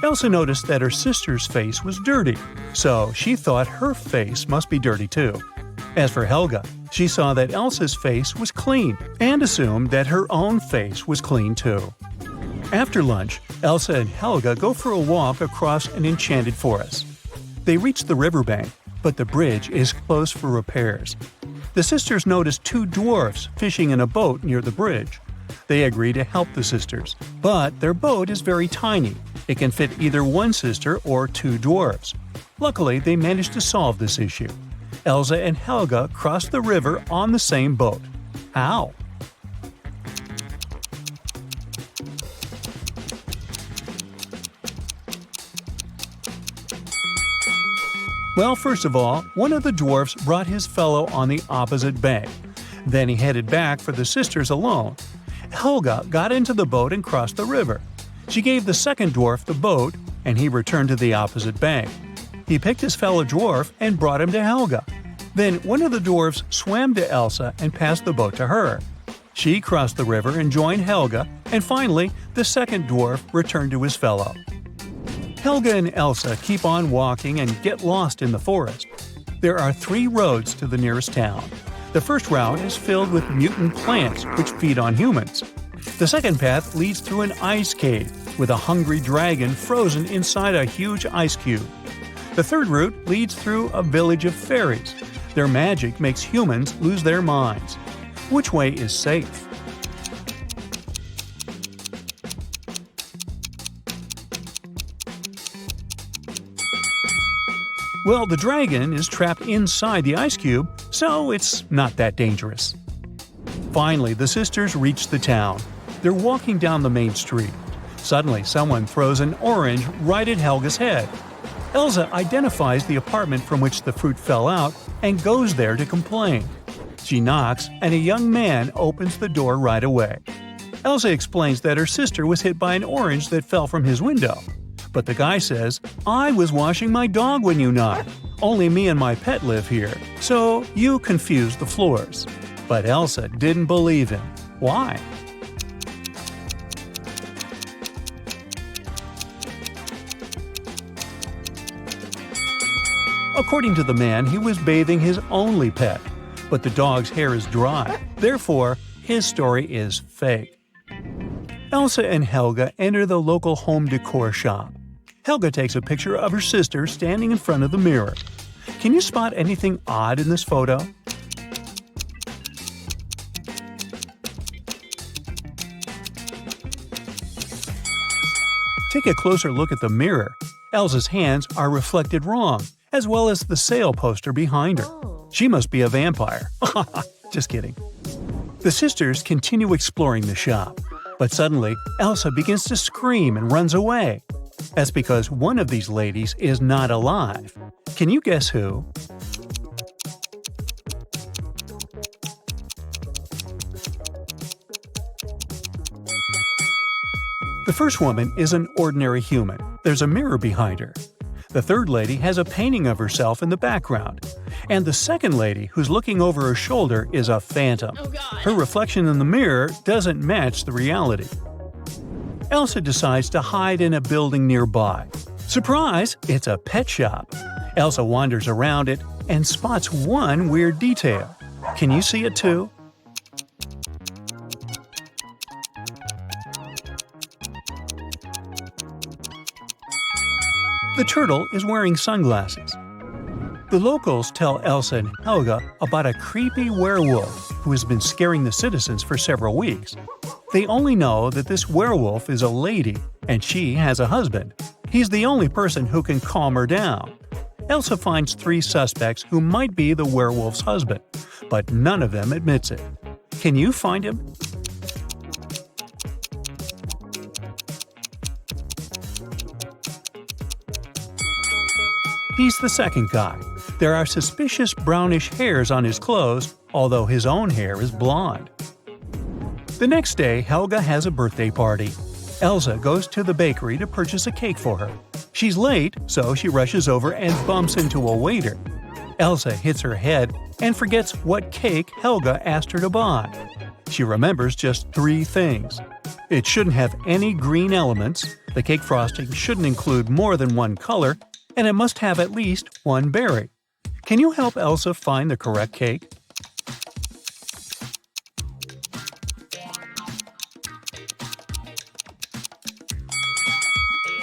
Elsa noticed that her sister's face was dirty, so she thought her face must be dirty too. As for Helga, she saw that Elsa's face was clean and assumed that her own face was clean too. After lunch, Elsa and Helga go for a walk across an enchanted forest. They reach the riverbank, but the bridge is closed for repairs. The sisters notice 2 dwarfs fishing in a boat near the bridge. They agree to help the sisters, but their boat is very tiny. It can fit either one sister or 2 dwarfs. Luckily, they manage to solve this issue. Elsa and Helga cross the river on the same boat. How? Well, first of all, one of the dwarfs brought his fellow on the opposite bank. Then he headed back for the sisters alone. Helga got into the boat and crossed the river. She gave the second dwarf the boat, and he returned to the opposite bank. He picked his fellow dwarf and brought him to Helga. Then one of the dwarfs swam to Elsa and passed the boat to her. She crossed the river and joined Helga, and finally, the second dwarf returned to his fellow. Helga and Elsa keep on walking and get lost in the forest. There are 3 roads to the nearest town. The first route is filled with mutant plants which feed on humans. The second path leads through an ice cave with a hungry dragon frozen inside a huge ice cube. The third route leads through a village of fairies. Their magic makes humans lose their minds. Which way is safe? Well, the dragon is trapped inside the ice cube, so it's not that dangerous. Finally, the sisters reach the town. They're walking down the main street. Suddenly, someone throws an orange right at Helga's head. Elsa identifies the apartment from which the fruit fell out and goes there to complain. She knocks, and a young man opens the door right away. Elsa explains that her sister was hit by an orange that fell from his window. But the guy says, "I was washing my dog when you knocked. Only me and my pet live here, so you confused the floors." But Elsa didn't believe him. Why? According to the man, he was bathing his only pet, but the dog's hair is dry. Therefore, his story is fake. Elsa and Helga enter the local home decor shop. Helga takes a picture of her sister standing in front of the mirror. Can you spot anything odd in this photo? Take a closer look at the mirror. Elsa's hands are reflected wrong, as well as the sale poster behind her. She must be a vampire. Just kidding. The sisters continue exploring the shop, but suddenly Elsa begins to scream and runs away. That's because one of these ladies is not alive. Can you guess who? The first woman is an ordinary human. There's a mirror behind her. The third lady has a painting of herself in the background. And the second lady, who's looking over her shoulder, is a phantom. Her reflection in the mirror doesn't match the reality. Elsa decides to hide in a building nearby. Surprise! It's a pet shop. Elsa wanders around it and spots one weird detail. Can you see it too? The turtle is wearing sunglasses. The locals tell Elsa and Helga about a creepy werewolf who has been scaring the citizens for several weeks. They only know that this werewolf is a lady, and she has a husband. He's the only person who can calm her down. Elsa finds 3 suspects who might be the werewolf's husband, but none of them admits it. Can you find him? He's the second guy. There are suspicious brownish hairs on his clothes, although his own hair is blonde. The next day, Helga has a birthday party. Elsa goes to the bakery to purchase a cake for her. She's late, so she rushes over and bumps into a waiter. Elsa hits her head and forgets what cake Helga asked her to buy. She remembers just 3 things. It shouldn't have any green elements, the cake frosting shouldn't include more than 1 color, and it must have at least 1 berry. Can you help Elsa find the correct cake?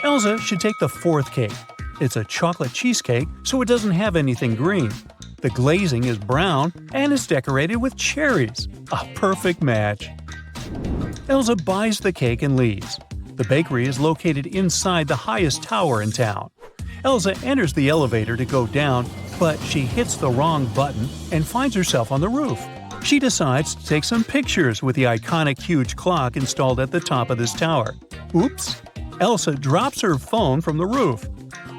Elsa should take the 4th cake. It's a chocolate cheesecake, so it doesn't have anything green. The glazing is brown and is decorated with cherries. A perfect match. Elsa buys the cake and leaves. The bakery is located inside the highest tower in town. Elsa enters the elevator to go down, but she hits the wrong button and finds herself on the roof. She decides to take some pictures with the iconic huge clock installed at the top of this tower. Oops! Elsa drops her phone from the roof.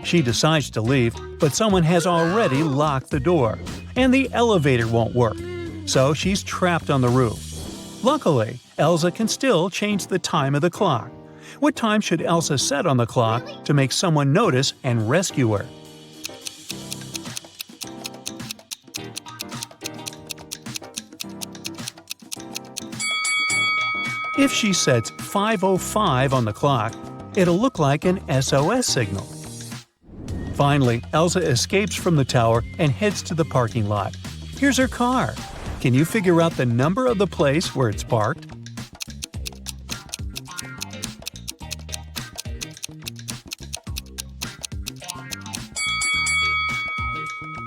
She decides to leave, but someone has already locked the door, and the elevator won't work, so she's trapped on the roof. Luckily, Elsa can still change the time of the clock. What time should Elsa set on the clock to make someone notice and rescue her? If she sets 5:05 on the clock, it'll look like an SOS signal. Finally, Elsa escapes from the tower and heads to the parking lot. Here's her car. Can you figure out the number of the place where it's parked?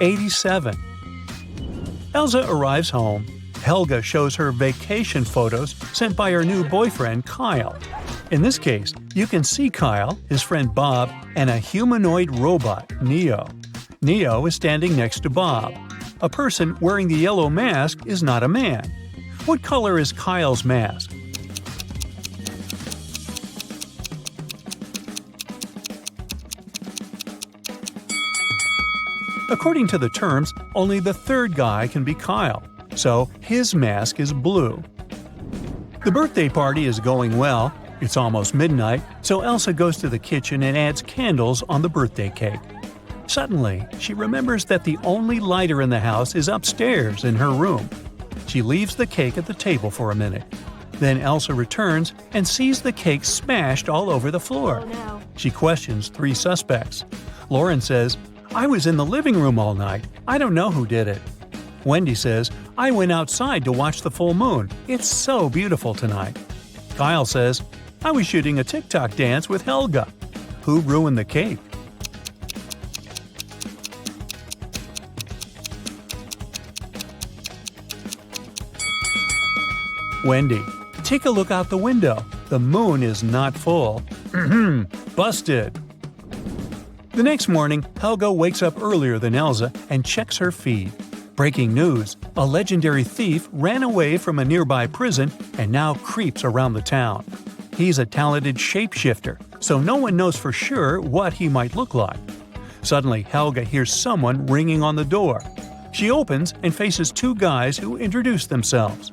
'87. Elsa arrives home. Helga shows her vacation photos sent by her new boyfriend, Kyle. In this case, you can see Kyle, his friend Bob, and a humanoid robot, Neo. Neo is standing next to Bob. A person wearing the yellow mask is not a man. What color is Kyle's mask? According to the terms, only the third guy can be Kyle, so his mask is blue. The birthday party is going well. It's almost midnight, so Elsa goes to the kitchen and adds candles on the birthday cake. Suddenly, she remembers that the only lighter in the house is upstairs in her room. She leaves the cake at the table for a minute. Then Elsa returns and sees the cake smashed all over the floor. Oh no. She questions 3 suspects. Lauren says, "I was in the living room all night. I don't know who did it." Wendy says, "I went outside to watch the full moon. It's so beautiful tonight." Kyle says, "I was shooting a TikTok dance with Helga." Who ruined the cake? Wendy, take a look out the window. The moon is not full. Busted. The next morning, Helga wakes up earlier than Elsa and checks her feed. Breaking news: a legendary thief ran away from a nearby prison and now creeps around the town. He's a talented shapeshifter, so no one knows for sure what he might look like. Suddenly, Helga hears someone ringing on the door. She opens and faces 2 guys who introduce themselves.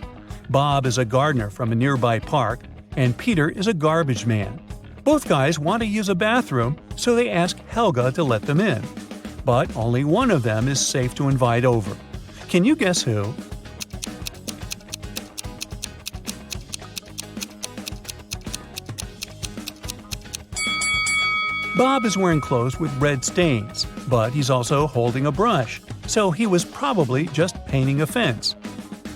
Bob is a gardener from a nearby park, and Peter is a garbage man. Both guys want to use a bathroom, so they ask Helga to let them in. But only one of them is safe to invite over. Can you guess who? Bob is wearing clothes with red stains, but he's also holding a brush, so he was probably just painting a fence.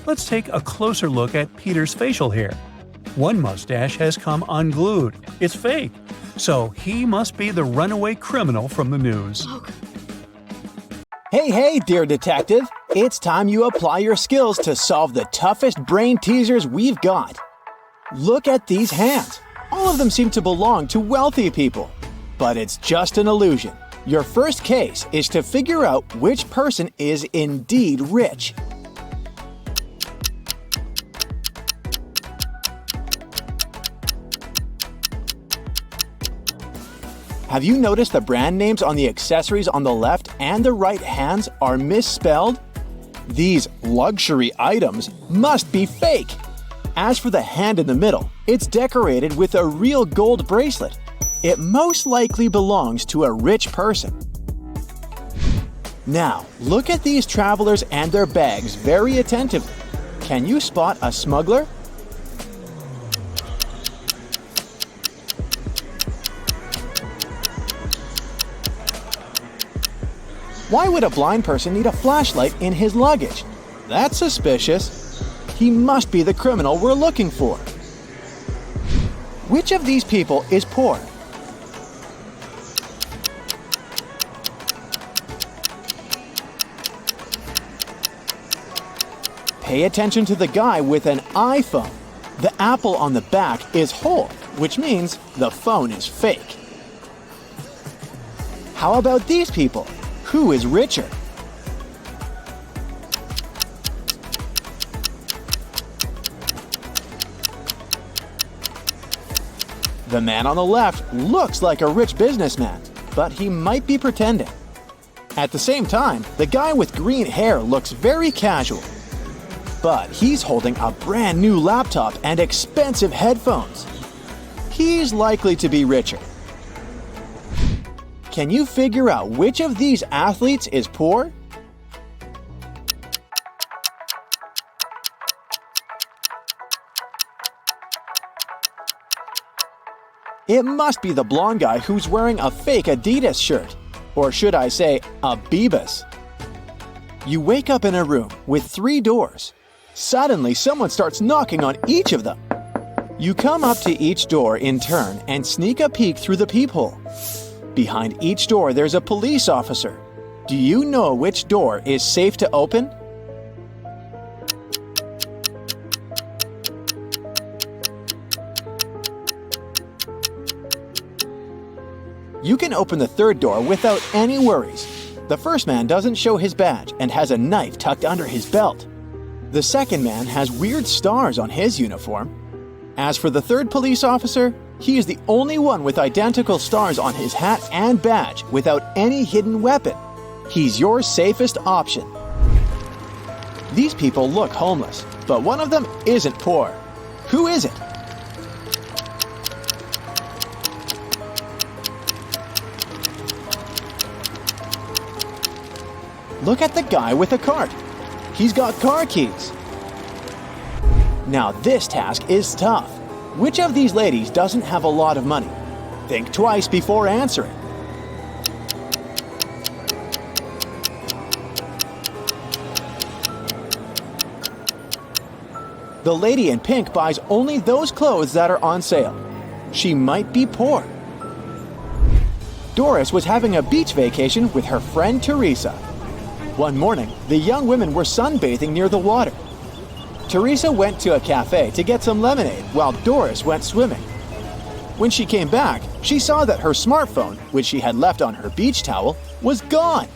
Let's take a closer look at Peter's facial hair. One mustache has come unglued. It's fake. So he must be the runaway criminal from the news. Hey, dear detective! It's time you apply your skills to solve the toughest brain teasers we've got. Look at these hands. All of them seem to belong to wealthy people. But it's just an illusion. Your first case is to figure out which person is indeed rich. Have you noticed the brand names on the accessories on the left and the right hands are misspelled? These luxury items must be fake. As for the hand in the middle, it's decorated with a real gold bracelet. It most likely belongs to a rich person. Now, look at these travelers and their bags very attentively. Can you spot a smuggler? Why would a blind person need a flashlight in his luggage? That's suspicious. He must be the criminal we're looking for. Which of these people is poor? Pay attention to the guy with an iPhone. The apple on the back is whole, which means the phone is fake. How about these people? Who is richer? The man on the left looks like a rich businessman, but he might be pretending. At the same time, the guy with green hair looks very casual. But he's holding a brand new laptop and expensive headphones. He's likely to be richer. Can you figure out which of these athletes is poor? It must be the blonde guy who's wearing a fake Adidas shirt. Or should I say, a Bebas. You wake up in a room with 3 doors. Suddenly, someone starts knocking on each of them. You come up to each door in turn and sneak a peek through the peephole. Behind each door, there's a police officer. Do you know which door is safe to open? You can open the third door without any worries. The first man doesn't show his badge and has a knife tucked under his belt. The second man has weird stars on his uniform. As for the third police officer, he is the only one with identical stars on his hat and badge without any hidden weapon. He's your safest option. These people look homeless, but one of them isn't poor. Who is it? Look at the guy with a cart. He's got car keys. Now this task is tough. Which of these ladies doesn't have a lot of money? Think twice before answering. The lady in pink buys only those clothes that are on sale. She might be poor. Doris was having a beach vacation with her friend Teresa. One morning, the young women were sunbathing near the water. Teresa went to a cafe to get some lemonade while Doris went swimming. When she came back, she saw that her smartphone, which she had left on her beach towel, was gone.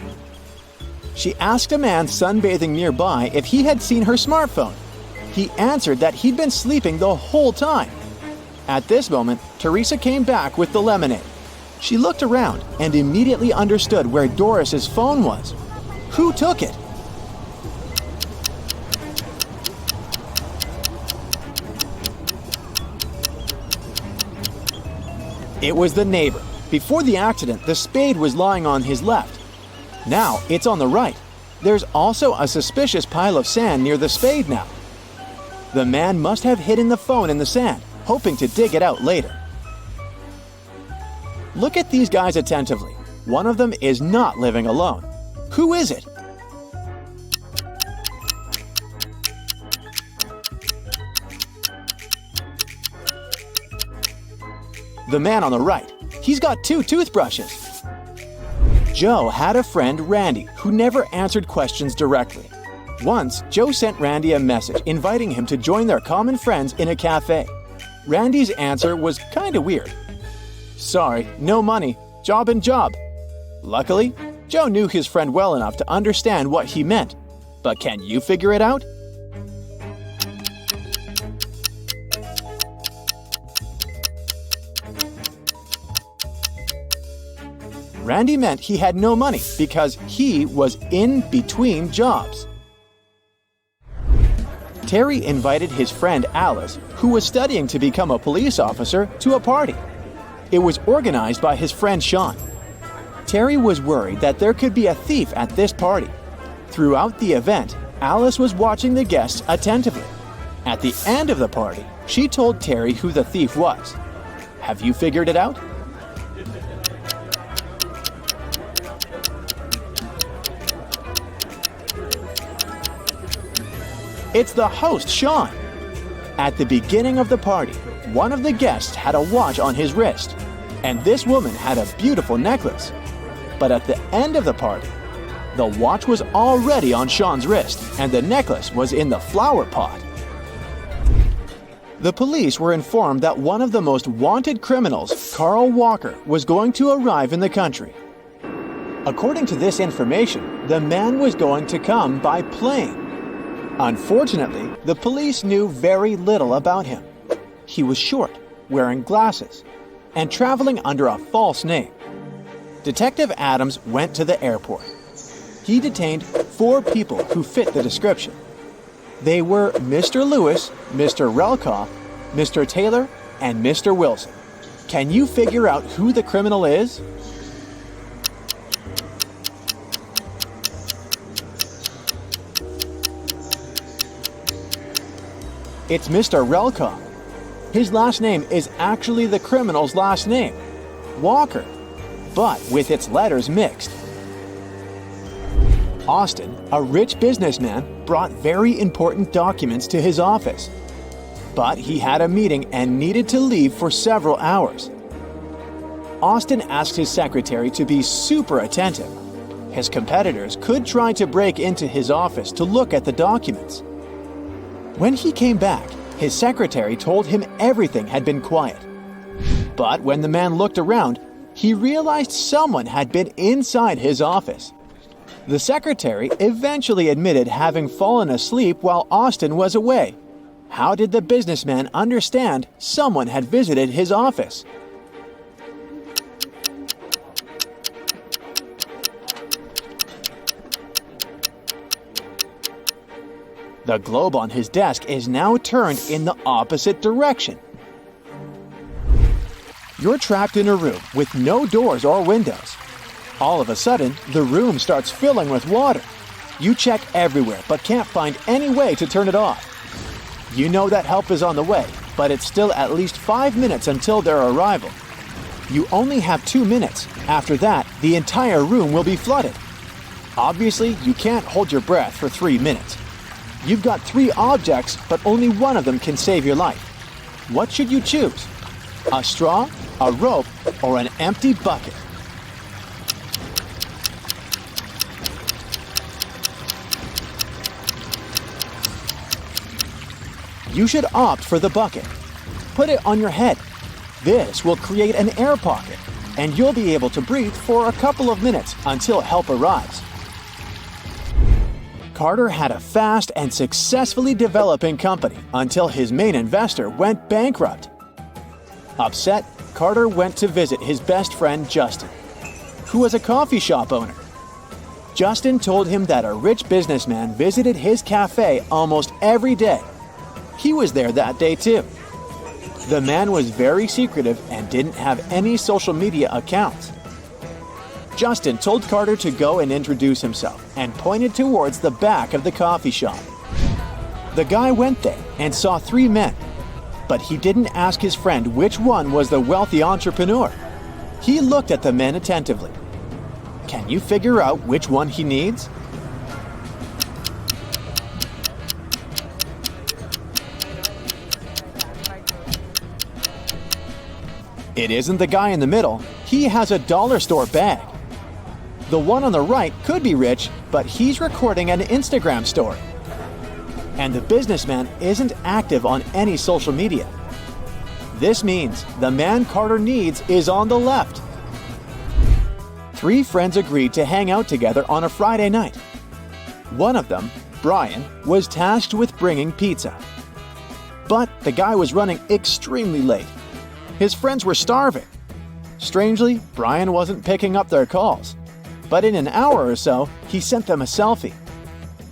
She asked a man sunbathing nearby if he had seen her smartphone. He answered that he'd been sleeping the whole time. At this moment, Teresa came back with the lemonade. She looked around and immediately understood where Doris's phone was. Who took it? It was the neighbor. Before the accident, the spade was lying on his left. Now it's on the right. There's also a suspicious pile of sand near the spade now. The man must have hidden the phone in the sand, hoping to dig it out later. Look at these guys attentively. One of them is not living alone. Who is it? The man on the right. He's got 2 toothbrushes. Joe had a friend, Randy, who never answered questions directly. Once, Joe sent Randy a message inviting him to join their common friends in a cafe. Randy's answer was kinda weird. Sorry, no money, job and job. Luckily, Joe knew his friend well enough to understand what he meant. But can you figure it out? Randy meant he had no money because he was in between jobs. Terry invited his friend Alice, who was studying to become a police officer, to a party. It was organized by his friend Sean. Terry was worried that there could be a thief at this party. Throughout the event, Alice was watching the guests attentively. At the end of the party, she told Terry who the thief was. Have you figured it out? It's the host, Sean. At the beginning of the party, one of the guests had a watch on his wrist, and this woman had a beautiful necklace. But at the end of the party, the watch was already on Sean's wrist, and the necklace was in the flower pot. The police were informed that one of the most wanted criminals, Carl Walker, was going to arrive in the country. According to this information, the man was going to come by plane. Unfortunately, the police knew very little about him. He was short, wearing glasses, and traveling under a false name. Detective Adams went to the airport. He detained 4 people who fit the description. They were Mr. Lewis, Mr. Relkoff, Mr. Taylor, and Mr. Wilson. Can you figure out who the criminal is? It's Mr. Relkoff. His last name is actually the criminal's last name, Walker, but with its letters mixed. Austin, a rich businessman, brought very important documents to his office. But he had a meeting and needed to leave for several hours. Austin asked his secretary to be super attentive. His competitors could try to break into his office to look at the documents. When he came back, his secretary told him everything had been quiet. But when the man looked around, he realized someone had been inside his office. The secretary eventually admitted having fallen asleep while Austin was away. How did the businessman understand someone had visited his office? The globe on his desk is now turned in the opposite direction. You're trapped in a room with no doors or windows. All of a sudden, the room starts filling with water. You check everywhere but can't find any way to turn it off. You know that help is on the way, but it's still at least 5 minutes until their arrival. You only have 2 minutes. After that, the entire room will be flooded. Obviously, you can't hold your breath for 3 minutes. You've got 3 objects, but only one of them can save your life. What should you choose? A straw, a rope, or an empty bucket? You should opt for the bucket. Put it on your head. This will create an air pocket, and you'll be able to breathe for a couple of minutes until help arrives. Carter had a fast and successfully developing company until his main investor went bankrupt. Upset, Carter went to visit his best friend Justin, who was a coffee shop owner. Justin told him that a rich businessman visited his cafe almost every day. He was there that day too. The man was very secretive and didn't have any social media accounts. Justin told Carter to go and introduce himself and pointed towards the back of the coffee shop. The guy went there and saw 3 men, but he didn't ask his friend which one was the wealthy entrepreneur. He looked at the men attentively. Can you figure out which one he needs? It isn't the guy in the middle. He has a dollar store bag. The one on the right could be rich, but he's recording an Instagram story. And the businessman isn't active on any social media. This means the man Carter needs is on the left. 3 friends agreed to hang out together on a Friday night. One of them, Brian, was tasked with bringing pizza. But the guy was running extremely late. His friends were starving. Strangely, Brian wasn't picking up their calls. But in an hour or so, he sent them a selfie.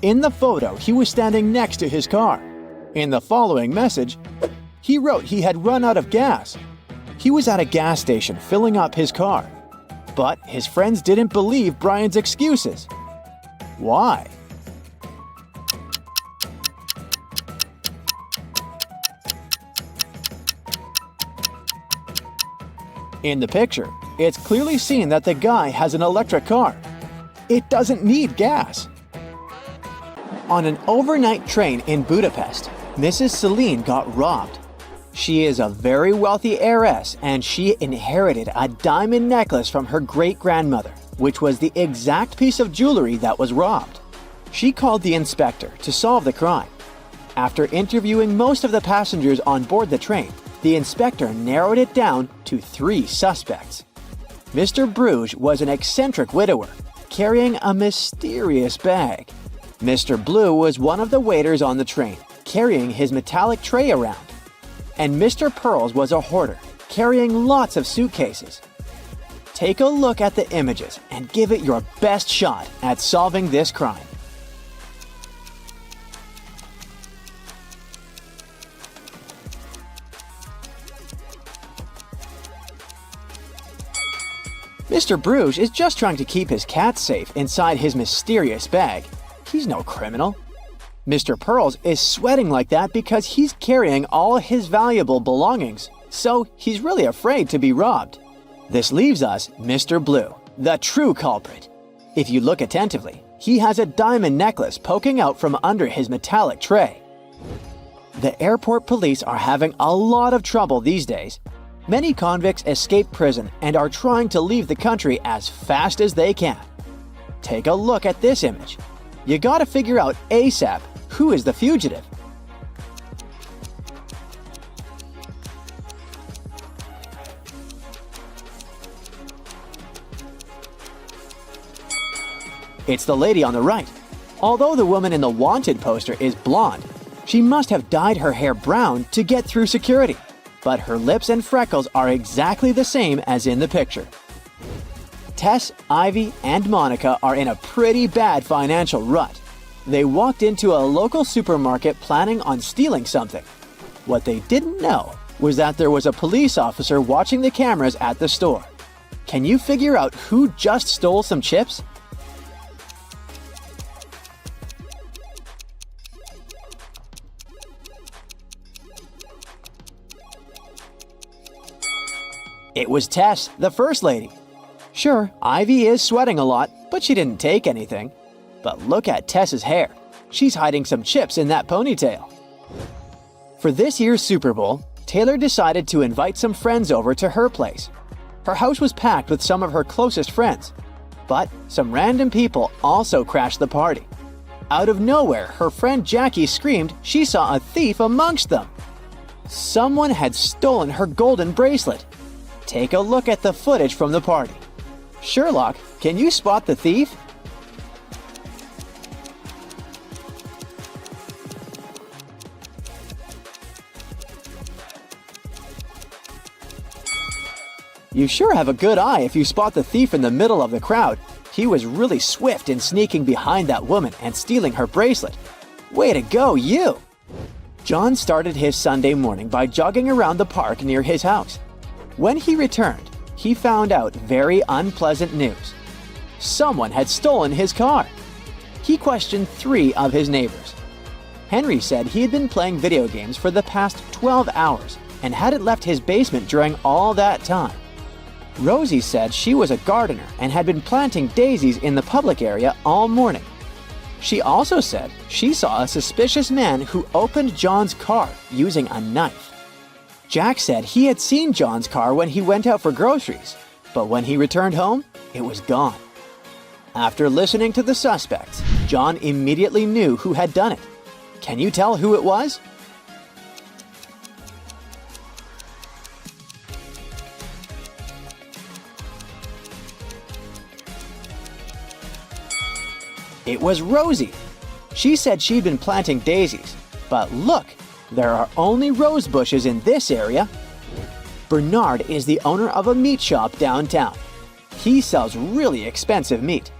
In the photo, he was standing next to his car. In the following message, he wrote he had run out of gas. He was at a gas station filling up his car. But his friends didn't believe Brian's excuses. Why? In the picture, it's clearly seen that the guy has an electric car. It doesn't need gas. On an overnight train in Budapest, Mrs. Celine got robbed. She is a very wealthy heiress and she inherited a diamond necklace from her great-grandmother, which was the exact piece of jewelry that was robbed. She called the inspector to solve the crime. After interviewing most of the passengers on board the train, the inspector narrowed it down to 3 suspects. Mr. Bruges was an eccentric widower, carrying a mysterious bag. Mr. Blue was one of the waiters on the train, carrying his metallic tray around. And Mr. Pearls was a hoarder, carrying lots of suitcases. Take a look at the images and give it your best shot at solving this crime. Mr. Bruges is just trying to keep his cat safe inside his mysterious bag. He's no criminal. Mr. Pearls is sweating like that because he's carrying all his valuable belongings, so he's really afraid to be robbed. This leaves us Mr. Blue, the true culprit. If you look attentively, He has a diamond necklace poking out from under his metallic tray. The airport police are having a lot of trouble these days. Many convicts escape prison and are trying to leave the country as fast as they can. Take a look at this image. You gotta figure out ASAP who is the fugitive. It's the lady on the right. Although the woman in the wanted poster is blonde, she must have dyed her hair brown to get through security. But her lips and freckles are exactly the same as in the picture. Tess, Ivy, and Monica are in a pretty bad financial rut. They walked into a local supermarket planning on stealing something. What they didn't know was that there was a police officer watching the cameras at the store. Can you figure out who just stole some chips? It was Tess, the first lady. Sure, Ivy is sweating a lot, but she didn't take anything. But look at Tess's hair. She's hiding some chips in that ponytail. For this year's Super Bowl, Taylor decided to invite some friends over to her place. Her house was packed with some of her closest friends. But some random people also crashed the party. Out of nowhere, her friend Jackie screamed she saw a thief amongst them. Someone had stolen her golden bracelet. Take a look at the footage from the party. Sherlock, can you spot the thief? You sure have a good eye if you spot the thief in the middle of the crowd. He was really swift in sneaking behind that woman and stealing her bracelet. Way to go, you! John started his Sunday morning by jogging around the park near his house. When he returned, he found out very unpleasant news. Someone had stolen his car. He questioned 3 of his neighbors. Henry said he had been playing video games for the past 12 hours and hadn't left his basement during all that time. Rosie said she was a gardener and had been planting daisies in the public area all morning. She also said she saw a suspicious man who opened John's car using a knife. Jack said he had seen John's car when he went out for groceries, but when he returned home, it was gone. After listening to the suspects, John immediately knew who had done it. Can you tell who it was? It was Rosie. She said she'd been planting daisies, but look, there are only rose bushes in this area. Bernard is the owner of a meat shop downtown. He sells really expensive meat.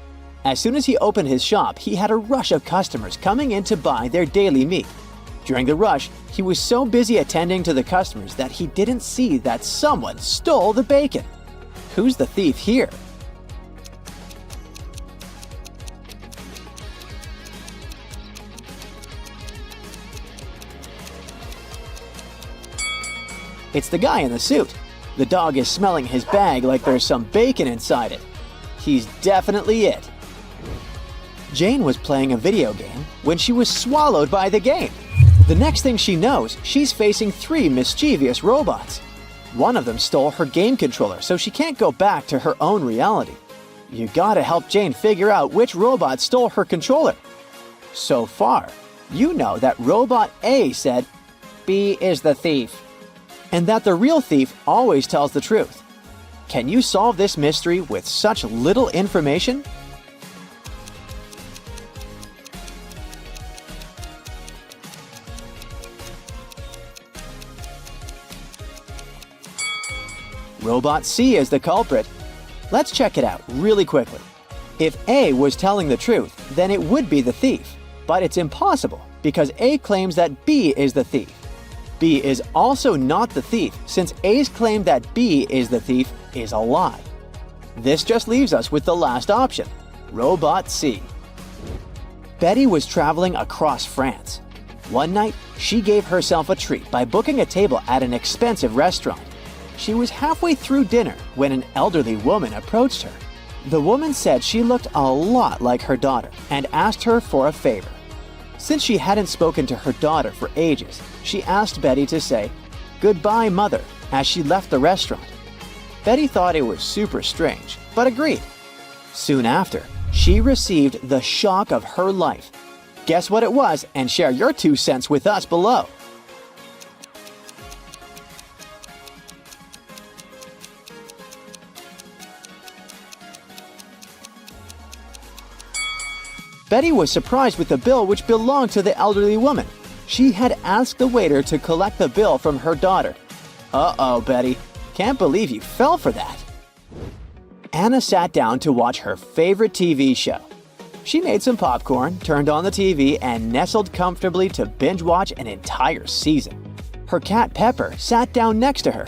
As soon as he opened his shop, he had a rush of customers coming in to buy their daily meat. During the rush, he was so busy attending to the customers that he didn't see that someone stole the bacon. Who's the thief here? It's the guy in the suit. The dog is smelling his bag like there's some bacon inside it. He's definitely it. Jane was playing a video game when she was swallowed by the game. The next thing she knows, she's facing 3 mischievous robots. One of them stole her game controller, so she can't go back to her own reality. You gotta help Jane figure out which robot stole her controller. So far, you know that Robot A said, "B is the thief," and that the real thief always tells the truth. Can you solve this mystery with such little information? Robot C is the culprit. Let's check it out really quickly. If A was telling the truth, then it would be the thief. But it's impossible because A claims that B is the thief. B is also not the thief since A's claim that B is the thief is a lie. This just leaves us with the last option, Robot C. Betty was traveling across France. One night, she gave herself a treat by booking a table at an expensive restaurant. She was halfway through dinner when an elderly woman approached her. The woman said she looked a lot like her daughter and asked her for a favor. Since she hadn't spoken to her daughter for ages, she asked Betty to say, "Goodbye, Mother," as she left the restaurant. Betty thought it was super strange, but agreed. Soon after, she received the shock of her life. Guess what it was, and share your 2 cents with us below. Betty was surprised with the bill which belonged to the elderly woman. She had asked the waiter to collect the bill from her daughter. Uh-oh, Betty. Can't believe you fell for that. Anna sat down to watch her favorite TV show. She made some popcorn, turned on the TV, and nestled comfortably to binge-watch an entire season. Her cat Pepper sat down next to her.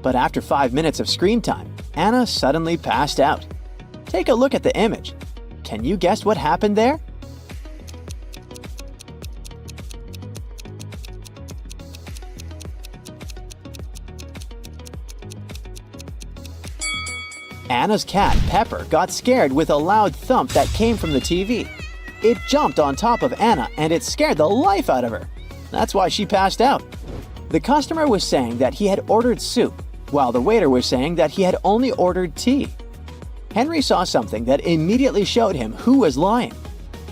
But after 5 minutes of screen time, Anna suddenly passed out. Take a look at the image. Can you guess what happened there? Anna's cat, Pepper, got scared with a loud thump that came from the TV. It jumped on top of Anna and it scared the life out of her. That's why she passed out. The customer was saying that he had ordered soup, while the waiter was saying that he had only ordered tea. Henry saw something that immediately showed him who was lying.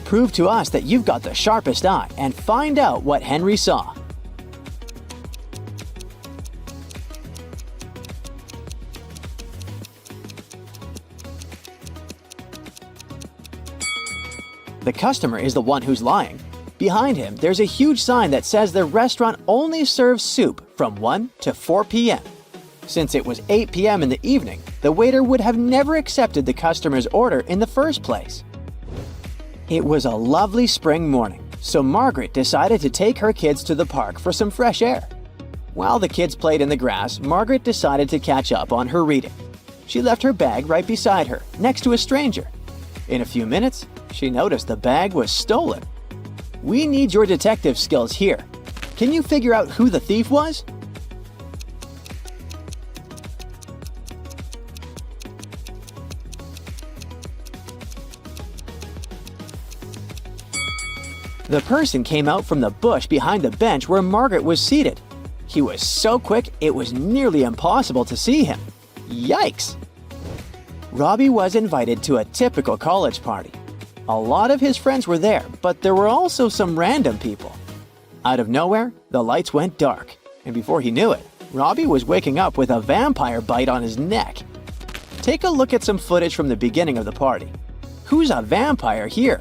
Prove to us that you've got the sharpest eye and find out what Henry saw. The customer is the one who's lying. Behind him, there's a huge sign that says the restaurant only serves soup from 1 to 4 p.m. Since it was 8 p.m. in the evening, the waiter would have never accepted the customer's order in the first place. It was a lovely spring morning, so Margaret decided to take her kids to the park for some fresh air. While the kids played in the grass, Margaret decided to catch up on her reading. She left her bag right beside her, next to a stranger. In a few minutes, she noticed the bag was stolen. We need your detective skills here. Can you figure out who the thief was? The person came out from the bush behind the bench where Margaret was seated. He was so quick it was nearly impossible to see him. Yikes! Robbie was invited to a typical college party. A lot of his friends were there, but there were also some random people. Out of nowhere, the lights went dark, and before he knew it, Robbie was waking up with a vampire bite on his neck. Take a look at some footage from the beginning of the party. Who's a vampire here?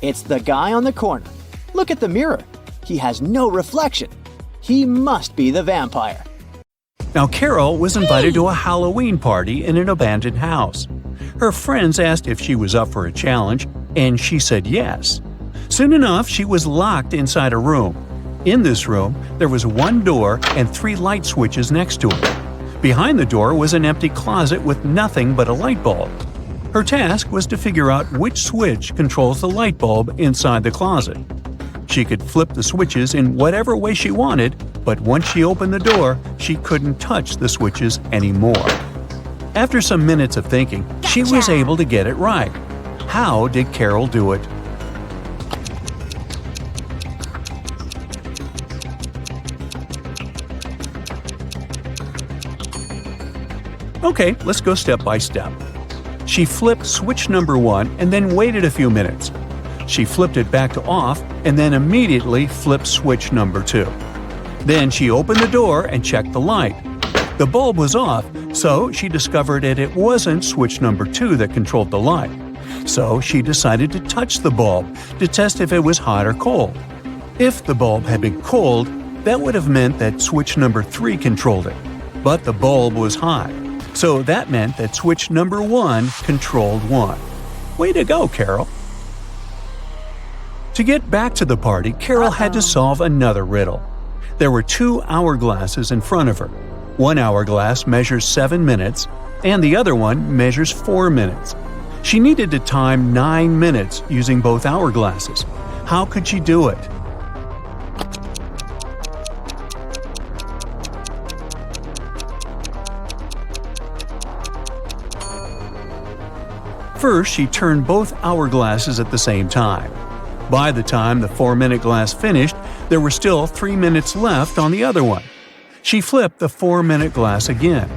It's the guy on the corner. Look at the mirror. He has no reflection. He must be the vampire. Now, Carol was invited to a Halloween party in an abandoned house. Her friends asked if she was up for a challenge, and she said yes. Soon enough, she was locked inside a room. In this room, there was one door and 3 light switches next to it. Behind the door was an empty closet with nothing but a light bulb. Her task was to figure out which switch controls the light bulb inside the closet. She could flip the switches in whatever way she wanted, but once she opened the door, she couldn't touch the switches anymore. After some minutes of thinking, she was able to get it right. How did Carol do it? Okay, let's go step by step. She flipped switch number 1 and then waited a few minutes. She flipped it back to off and then immediately flipped switch number 2. Then she opened the door and checked the light. The bulb was off, so she discovered that it wasn't switch number 2 that controlled the light. So she decided to touch the bulb to test if it was hot or cold. If the bulb had been cold, that would have meant that switch number 3 controlled it. But the bulb was hot, so that meant that switch number 1 controlled 1. Way to go, Carol! To get back to the party, Carol had to solve another riddle. There were 2 hourglasses in front of her. One hourglass measures 7 minutes, and the other one measures 4 minutes. She needed to time 9 minutes using both hourglasses. How could she do it? First, she turned both hourglasses at the same time. By the time the 4-minute glass finished, there were still 3 minutes left on the other one. She flipped the 4-minute glass again.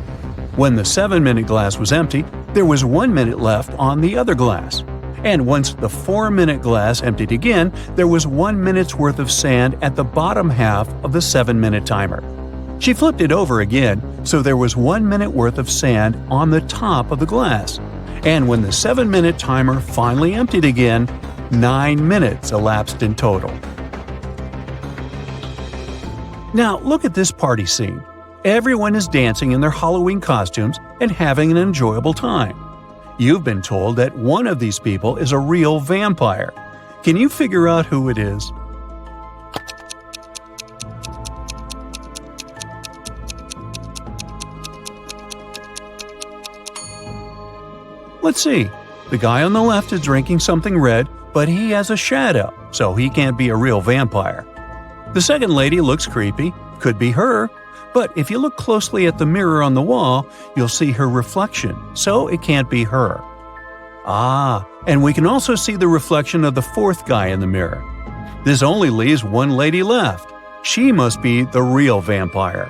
When the 7-minute glass was empty, there was 1 minute left on the other glass. And once the 4-minute glass emptied again, there was 1 minute's worth of sand at the bottom half of the 7-minute timer. She flipped it over again, so there was 1 minute worth of sand on the top of the glass. And when the 7-minute timer finally emptied again, 9 minutes elapsed in total. Now look at this party scene. Everyone is dancing in their Halloween costumes and having an enjoyable time. You've been told that one of these people is a real vampire. Can you figure out who it is? Let's see. The guy on the left is drinking something red, but he has a shadow, so he can't be a real vampire. The second lady looks creepy, could be her, but if you look closely at the mirror on the wall, you'll see her reflection, so it can't be her. And we can also see the reflection of the fourth guy in the mirror. This only leaves one lady left. She must be the real vampire.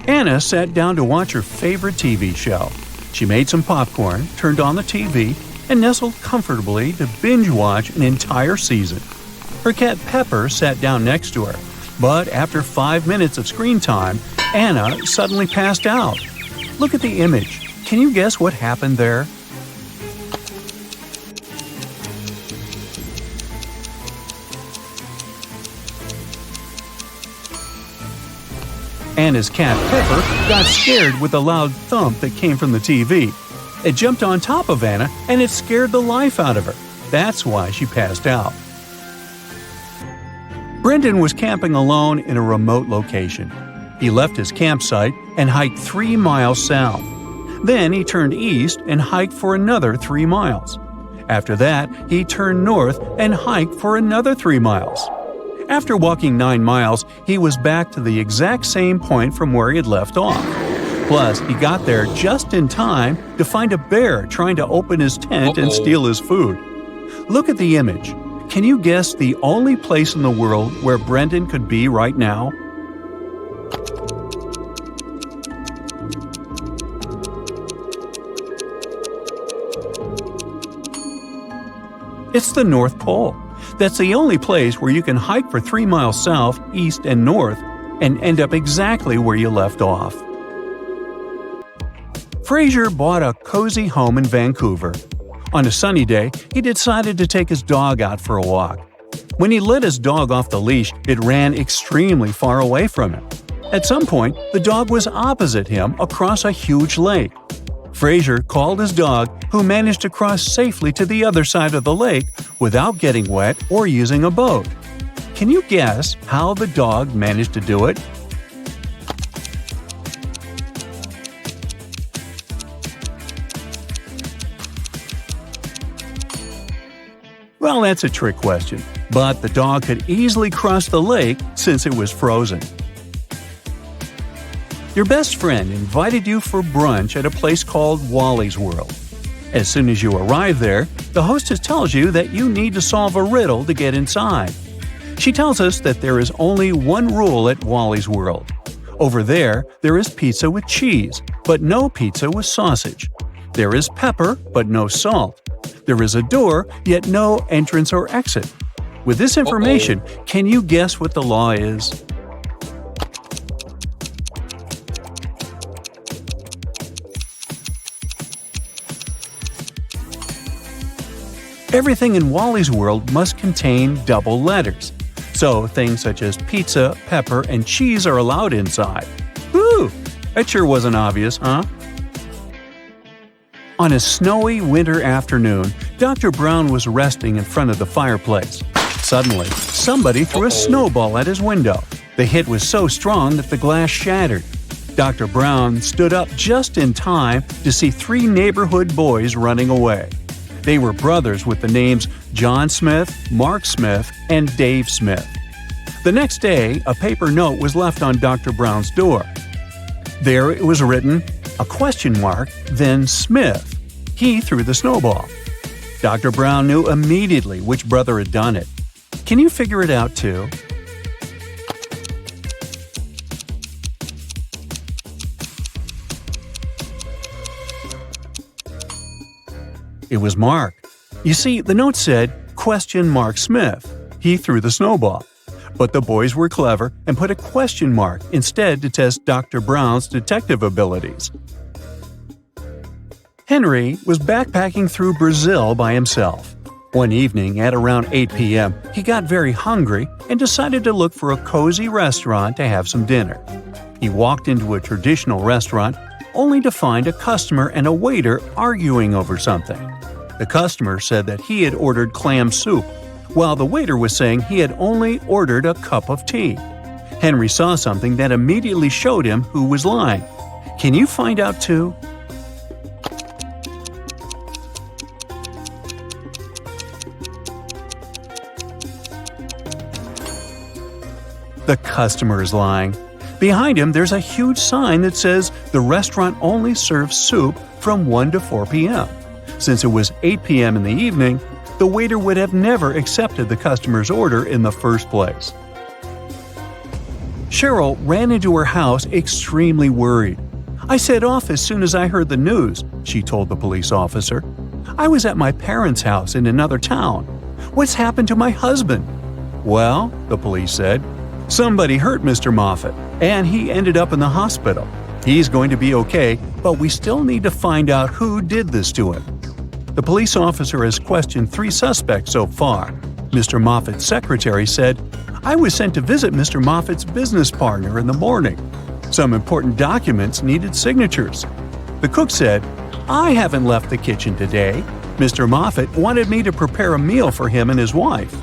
Anna sat down to watch her favorite TV show. She made some popcorn, turned on the TV, and nestled comfortably to binge-watch an entire season. Her cat Pepper sat down next to her, but after 5 minutes of screen time, Anna suddenly passed out. Look at the image. Can you guess what happened there? Anna's cat Pepper got scared with a loud thump that came from the TV. It jumped on top of Anna and it scared the life out of her. That's why she passed out. Brendan was camping alone in a remote location. He left his campsite and hiked 3 miles south. Then he turned east and hiked for another 3 miles. After that, he turned north and hiked for another 3 miles. After walking 9 miles, he was back to the exact same point from where he had left off. Plus, he got there just in time to find a bear trying to open his tent and steal his food. Look at the image. Can you guess the only place in the world where Brendan could be right now? It's the North Pole. That's the only place where you can hike for 3 miles south, east, and north and end up exactly where you left off. Fraser bought a cozy home in Vancouver. On a sunny day, he decided to take his dog out for a walk. When he let his dog off the leash, it ran extremely far away from him. At some point, the dog was opposite him across a huge lake. Fraser called his dog, who managed to cross safely to the other side of the lake without getting wet or using a boat. Can you guess how the dog managed to do it? Well, that's a trick question, but the dog could easily cross the lake since it was frozen. Your best friend invited you for brunch at a place called Wally's World. As soon as you arrive there, the hostess tells you that you need to solve a riddle to get inside. She tells us that there is only one rule at Wally's World. Over there is pizza with cheese, but no pizza with sausage. There is pepper, but no salt. There is a door, yet no entrance or exit. With this information, can you guess what the law is? Everything in Wally's World must contain double letters. So things such as pizza, pepper, and cheese are allowed inside. Whew! That sure wasn't obvious, huh? On a snowy winter afternoon, Dr. Brown was resting in front of the fireplace. Suddenly, somebody threw a snowball at his window. The hit was so strong that the glass shattered. Dr. Brown stood up just in time to see 3 neighborhood boys running away. They were brothers with the names John Smith, Mark Smith, and Dave Smith. The next day, a paper note was left on Dr. Brown's door. There it was written, a question mark, then Smith. He threw the snowball. Dr. Brown knew immediately which brother had done it. Can you figure it out too? It was Mark. You see, the note said, question mark Smith. He threw the snowball. But the boys were clever and put a question mark instead to test Dr. Brown's detective abilities. Henry was backpacking through Brazil by himself. One evening at around 8 p.m., he got very hungry and decided to look for a cozy restaurant to have some dinner. He walked into a traditional restaurant only to find a customer and a waiter arguing over something. The customer said that he had ordered clam soup, while the waiter was saying he had only ordered a cup of tea. Henry saw something that immediately showed him who was lying. Can you find out too? The customer is lying. Behind him, there's a huge sign that says the restaurant only serves soup from 1 to 4 p.m. Since it was 8 p.m. in the evening, the waiter would have never accepted the customer's order in the first place. Cheryl ran into her house extremely worried. "I set off as soon as I heard the news," she told the police officer. "I was at my parents' house in another town. What's happened to my husband?" "Well," the police said, "somebody hurt Mr. Moffat, and he ended up in the hospital. He's going to be okay, but we still need to find out who did this to him." The police officer has questioned 3 suspects so far. Mr. Moffat's secretary said, "I was sent to visit Mr. Moffat's business partner in the morning. Some important documents needed signatures." The cook said, "I haven't left the kitchen today. Mr. Moffat wanted me to prepare a meal for him and his wife."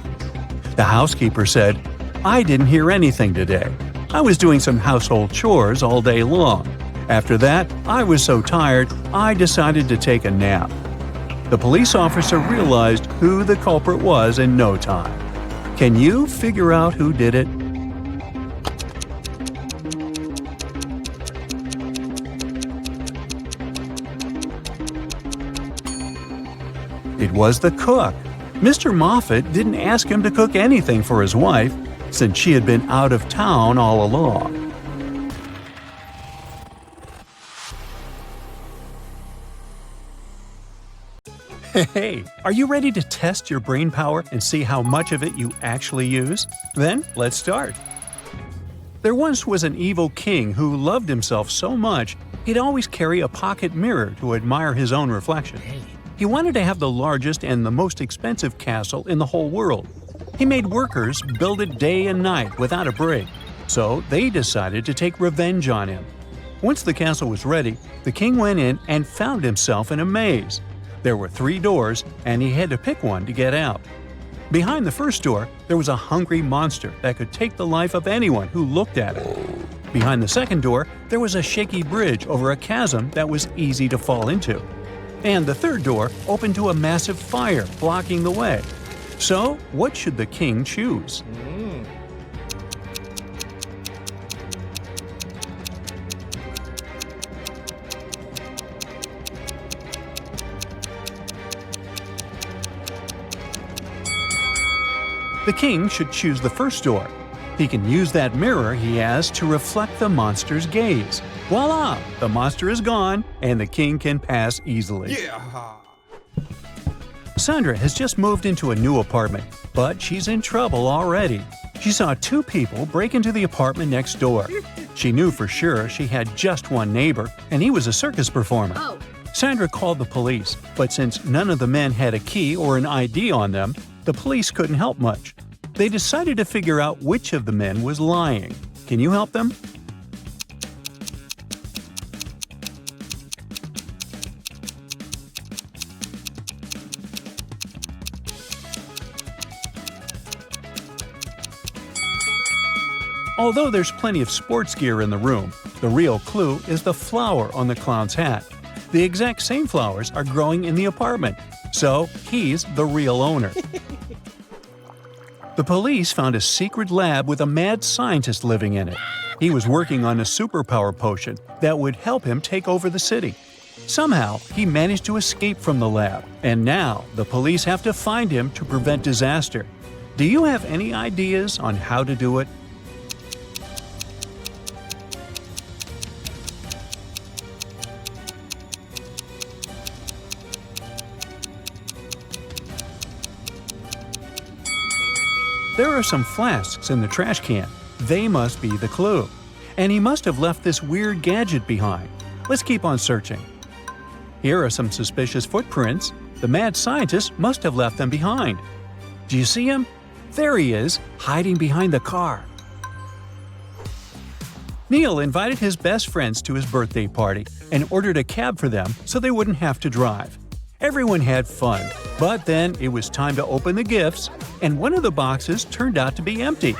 The housekeeper said, "I didn't hear anything today. I was doing some household chores all day long. After that, I was so tired, I decided to take a nap." The police officer realized who the culprit was in no time. Can you figure out who did it? It was the cook. Mr. Moffat didn't ask him to cook anything for his wife, since she had been out of town all along. Hey, are you ready to test your brain power and see how much of it you actually use? Then, let's start. There once was an evil king who loved himself so much, he'd always carry a pocket mirror to admire his own reflection. He wanted to have the largest and the most expensive castle in the whole world. He made workers build it day and night without a break, so they decided to take revenge on him. Once the castle was ready, the king went in and found himself in a maze. There were 3 doors, and he had to pick one to get out. Behind the first door, there was a hungry monster that could take the life of anyone who looked at it. Behind the second door, there was a shaky bridge over a chasm that was easy to fall into. And the third door opened to a massive fire blocking the way. So, what should the king choose? The king should choose the first door. He can use that mirror he has to reflect the monster's gaze. Voila! The monster is gone, and the king can pass easily. Sandra has just moved into a new apartment, but she's in trouble already. She saw 2 people break into the apartment next door. She knew for sure she had just one neighbor, and he was a circus performer. Sandra called the police, but since none of the men had a key or an ID on them, the police couldn't help much. They decided to figure out which of the men was lying. Can you help them? Although there's plenty of sports gear in the room, the real clue is the flower on the clown's hat. The exact same flowers are growing in the apartment. So he's the real owner. The police found a secret lab with a mad scientist living in it. He was working on a superpower potion that would help him take over the city. Somehow, he managed to escape from the lab, and now the police have to find him to prevent disaster. Do you have any ideas on how to do it? There are some flasks in the trash can. They must be the clue. And he must have left this weird gadget behind. Let's keep on searching. Here are some suspicious footprints. The mad scientist must have left them behind. Do you see him? There he is, hiding behind the car. Neil invited his best friends to his birthday party and ordered a cab for them so they wouldn't have to drive. Everyone had fun, but then it was time to open the gifts, and one of the boxes turned out to be empty.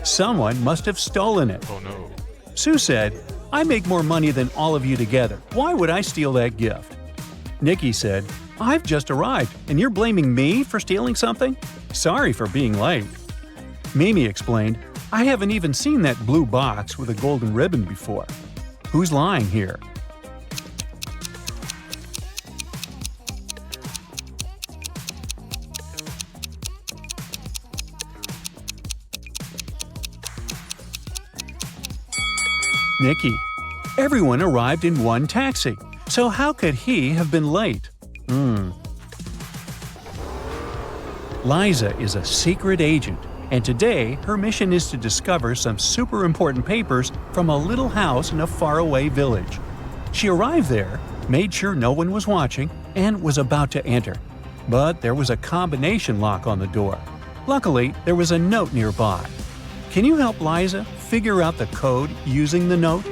Someone must have stolen it. Oh no. Sue said, "I make more money than all of you together. Why would I steal that gift?" Nikki said, "I've just arrived, and you're blaming me for stealing something? Sorry for being late." Mimi explained, "I haven't even seen that blue box with a golden ribbon before. Who's lying here?" Nikki. Everyone arrived in one taxi, so how could he have been late? Liza is a secret agent, and today her mission is to discover some super important papers from a little house in a faraway village. She arrived there, made sure no one was watching, and was about to enter. But there was a combination lock on the door. Luckily, there was a note nearby. Can you help Liza figure out the code using the note?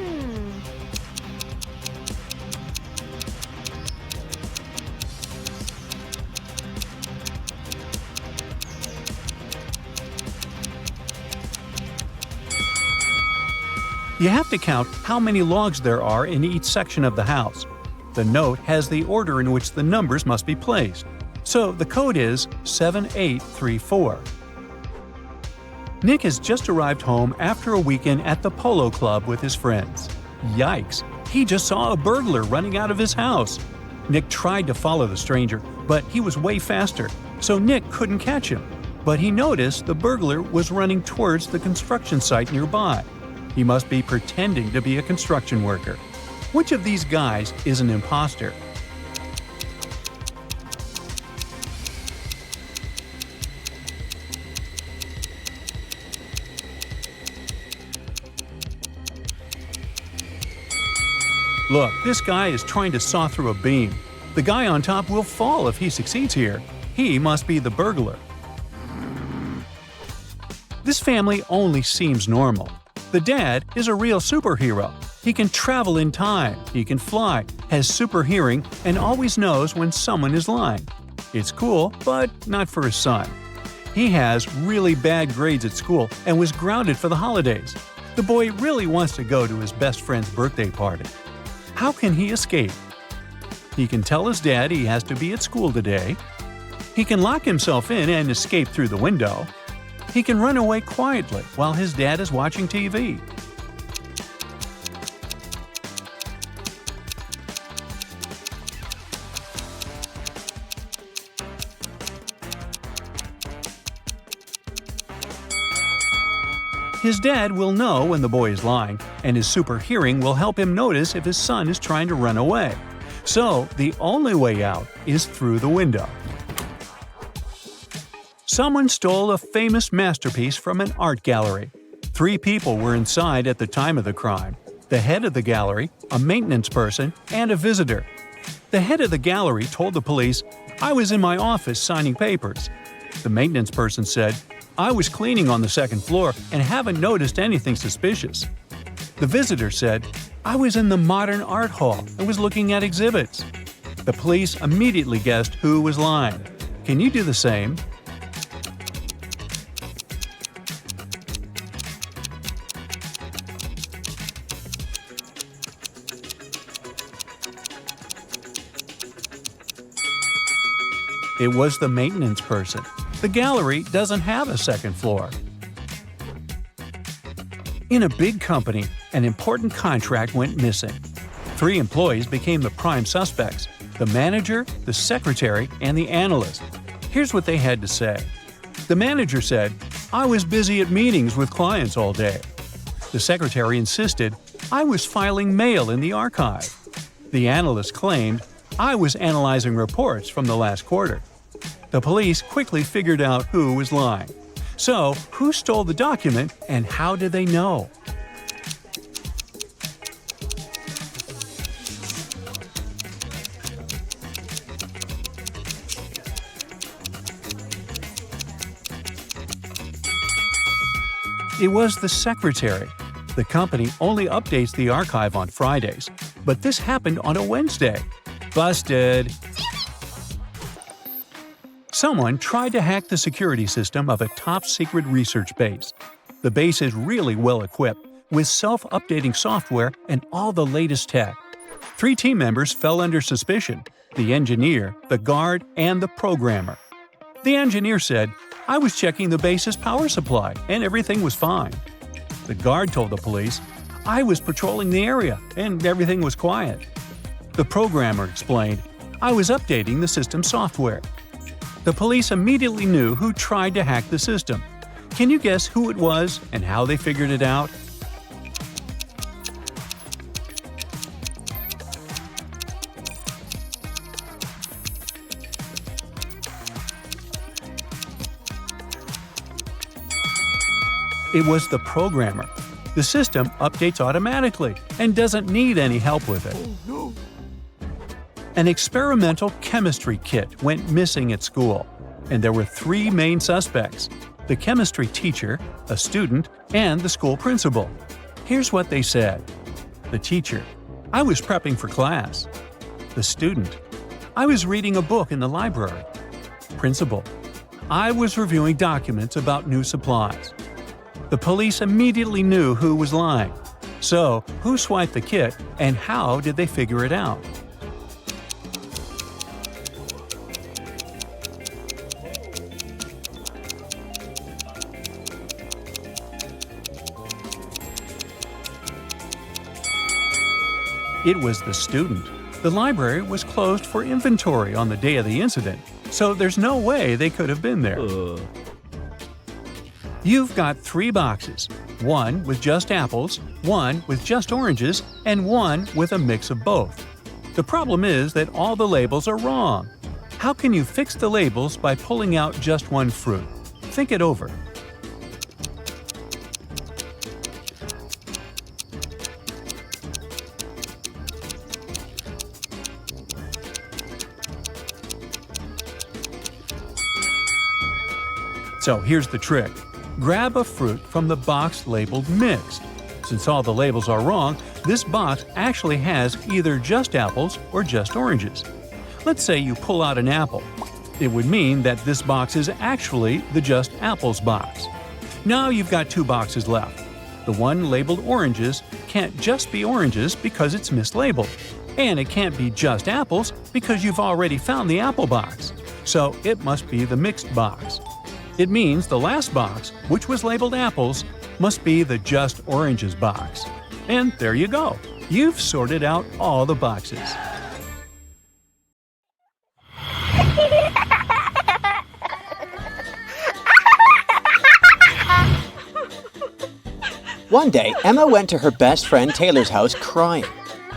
You have to count how many logs there are in each section of the house. The note has the order in which the numbers must be placed. So the code is 7834. Nick has just arrived home after a weekend at the polo club with his friends. Yikes! He just saw a burglar running out of his house. Nick tried to follow the stranger, but he was way faster, so Nick couldn't catch him. But he noticed the burglar was running towards the construction site nearby. He must be pretending to be a construction worker. Which of these guys is an imposter? Look, this guy is trying to saw through a beam. The guy on top will fall if he succeeds here. He must be the burglar. This family only seems normal. The dad is a real superhero. He can travel in time, he can fly, has super hearing, and always knows when someone is lying. It's cool, but not for his son. He has really bad grades at school and was grounded for the holidays. The boy really wants to go to his best friend's birthday party. How can he escape? He can tell his dad he has to be at school today. He can lock himself in and escape through the window. He can run away quietly while his dad is watching TV. His dad will know when the boy is lying, and his super hearing will help him notice if his son is trying to run away. So, the only way out is through the window. Someone stole a famous masterpiece from an art gallery. 3 people were inside at the time of the crime: the head of the gallery, a maintenance person, and a visitor. The head of the gallery told the police, "I was in my office signing papers." The maintenance person said, "I was cleaning on the second floor and haven't noticed anything suspicious." The visitor said, "I was in the modern art hall and was looking at exhibits." The police immediately guessed who was lying. Can you do the same? It was the maintenance person. The gallery doesn't have a second floor. In a big company, an important contract went missing. 3 employees became the prime suspects: the manager, the secretary, and the analyst. Here's what they had to say. The manager said, "I was busy at meetings with clients all day." The secretary insisted, "I was filing mail in the archive." The analyst claimed, "I was analyzing reports from the last quarter." The police quickly figured out who was lying. So, who stole the document and how did they know? It was the secretary. The company only updates the archive on Fridays, but this happened on a Wednesday. Busted! Someone tried to hack the security system of a top-secret research base. The base is really well equipped, with self-updating software and all the latest tech. 3 team members fell under suspicion: the engineer, the guard, and the programmer. The engineer said, "I was checking the base's power supply, and everything was fine." The guard told the police, "I was patrolling the area, and everything was quiet." The programmer explained, "I was updating the system's software." The police immediately knew who tried to hack the system. Can you guess who it was and how they figured it out? It was the programmer. The system updates automatically and doesn't need any help with it. An experimental chemistry kit went missing at school, and there were 3 main suspects: the chemistry teacher, a student, and the school principal. Here's what they said. The teacher: "I was prepping for class." The student: "I was reading a book in the library." Principal: "I was reviewing documents about new supplies." The police immediately knew who was lying. So, who swiped the kit and how did they figure it out? It was the student. The library was closed for inventory on the day of the incident, so there's no way they could have been there. You've got 3 boxes, 1 with just apples, 1 with just oranges, and 1 with a mix of both. The problem is that all the labels are wrong. How can you fix the labels by pulling out just one fruit? Think it over. So here's the trick. Grab a fruit from the box labeled mixed. Since all the labels are wrong, this box actually has either just apples or just oranges. Let's say you pull out an apple. It would mean that this box is actually the just apples box. Now you've got 2 boxes left. The one labeled oranges can't just be oranges because it's mislabeled. And it can't be just apples because you've already found the apple box. So it must be the mixed box. It means the last box, which was labeled apples, must be the just oranges box. And there you go. You've sorted out all the boxes. One day, Emma went to her best friend Taylor's house crying.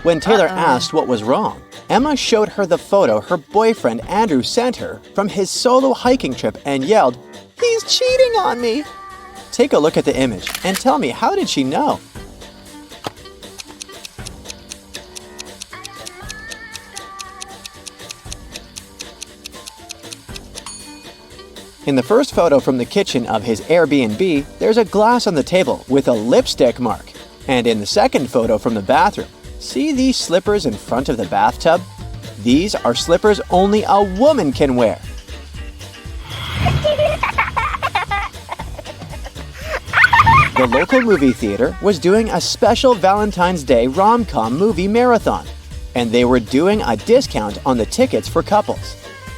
When Taylor asked what was wrong, Emma showed her the photo her boyfriend Andrew sent her from his solo hiking trip and yelled, "He's cheating on me!" Take a look at the image and tell me, how did she know? In the first photo from the kitchen of his Airbnb, there's a glass on the table with a lipstick mark. And in the second photo from the bathroom, see these slippers in front of the bathtub? These are slippers only a woman can wear. The local movie theater was doing a special Valentine's Day rom-com movie marathon, and they were doing a discount on the tickets for couples.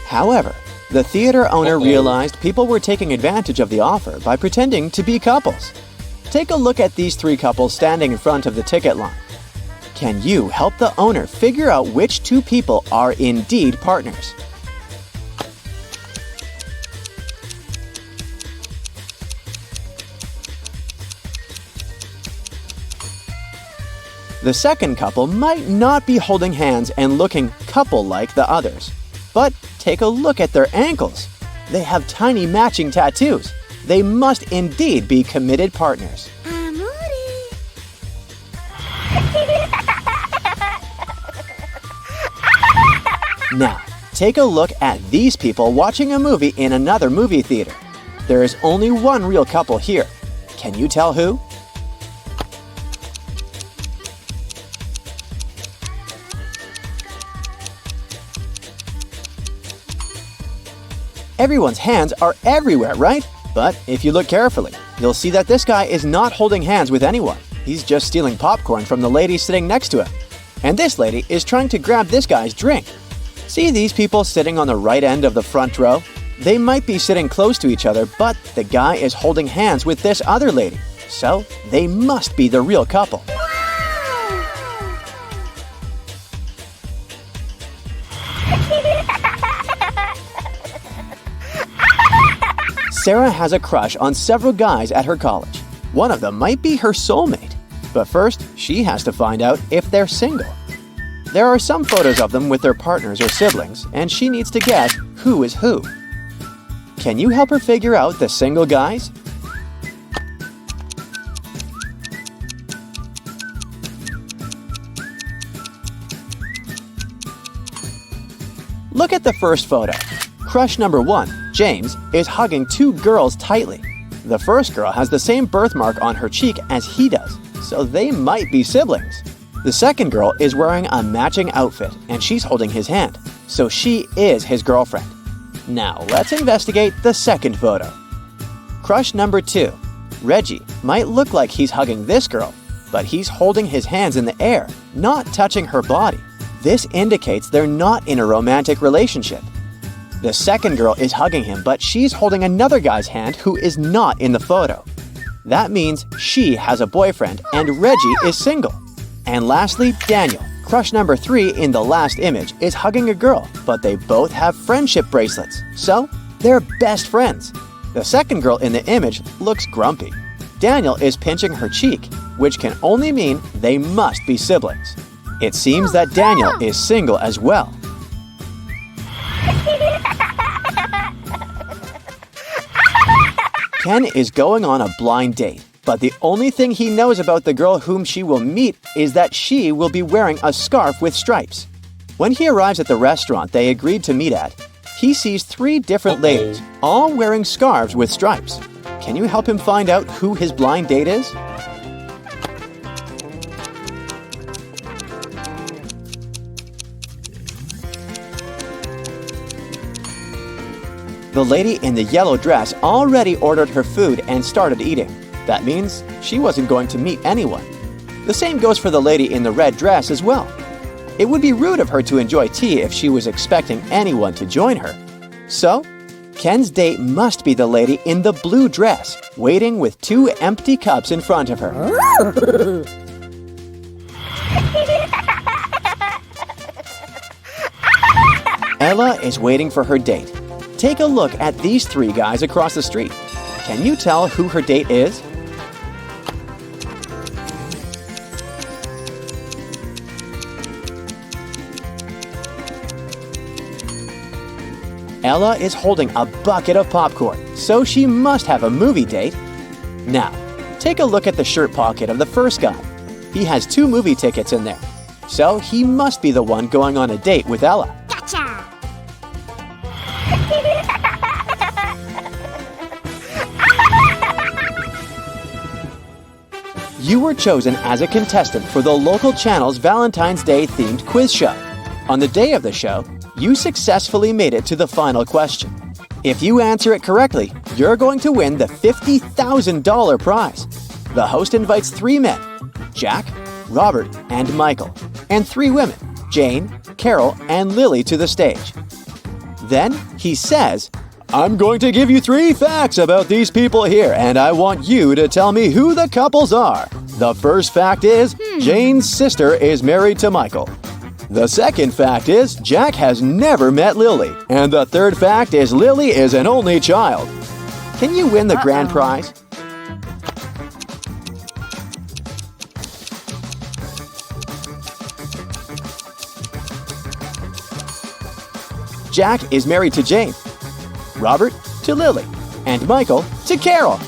However, The theater owner realized people were taking advantage of the offer by pretending to be couples. Take a look at these three couples standing in front of the ticket line. Can you help the owner figure out which two people are indeed partners? The second couple might not be holding hands and looking couple-like the others. But take a look at their ankles. They have tiny matching tattoos. They must indeed be committed partners. Now, take a look at these people watching a movie in another movie theater. There is only one real couple here. Can you tell who? Everyone's hands are everywhere, right? But if you look carefully, you'll see that this guy is not holding hands with anyone. He's just stealing popcorn from the lady sitting next to him. And this lady is trying to grab this guy's drink. See these people sitting on the right end of the front row? They might be sitting close to each other, but the guy is holding hands with this other lady. So they must be the real couple. Sarah has a crush on several guys at her college. One of them might be her soulmate. But first, she has to find out if they're single. There are some photos of them with their partners or siblings, and she needs to guess who is who. Can you help her figure out the single guys? Look at the first photo. Crush number 1, James, is hugging two girls tightly. The first girl has the same birthmark on her cheek as he does, so they might be siblings. The second girl is wearing a matching outfit, and she's holding his hand, so she is his girlfriend. Now let's investigate the second photo. Crush number 2, Reggie might look like he's hugging this girl, but he's holding his hands in the air, not touching her body. This indicates they're not in a romantic relationship. The second girl is hugging him, but she's holding another guy's hand who is not in the photo. That means she has a boyfriend and Reggie is single. And lastly, Daniel, crush number 3 in the last image, is hugging a girl, but they both have friendship bracelets, so they're best friends. The second girl in the image looks grumpy. Daniel is pinching her cheek, which can only mean they must be siblings. It seems that Daniel is single as well. Ken is going on a blind date, but the only thing he knows about the girl whom she will meet is that she will be wearing a scarf with stripes. When he arrives at the restaurant they agreed to meet at, he sees 3 different ladies, all wearing scarves with stripes. Can you help him find out who his blind date is? The lady in the yellow dress already ordered her food and started eating. That means she wasn't going to meet anyone. The same goes for the lady in the red dress as well. It would be rude of her to enjoy tea if she was expecting anyone to join her. So, Ken's date must be the lady in the blue dress, waiting with 2 empty cups in front of her. Ella is waiting for her date. Take a look at these 3 guys across the street. Can you tell who her date is? Ella is holding a bucket of popcorn, so she must have a movie date. Now, take a look at the shirt pocket of the first guy. He has 2 movie tickets in there, so he must be the one going on a date with Ella. Gotcha! You were chosen as a contestant for the local channel's Valentine's Day themed quiz show. On the day of the show, you successfully made it to the final question. If you answer it correctly, you're going to win the $50,000 prize. The host invites 3 men, Jack, Robert, and Michael, and 3 women, Jane, Carol, and Lily, to the stage. Then he says, I'm going to give you 3 facts about these people here, and I want you to tell me who the couples are. The first fact is, Jane's sister is married to Michael. The second fact is, Jack has never met Lily. And the third fact is, Lily is an only child. Can you win the grand prize? Jack is married to Jane, Robert to Lily, and Michael to Carol.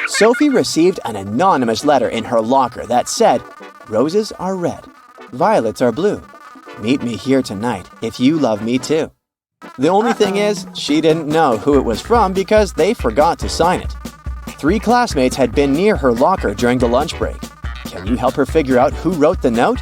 Sophie received an anonymous letter in her locker that said, Roses are red, violets are blue. Meet me here tonight if you love me too. The only thing is, she didn't know who it was from because they forgot to sign it. 3 classmates had been near her locker during the lunch break. Can you help her figure out who wrote the note?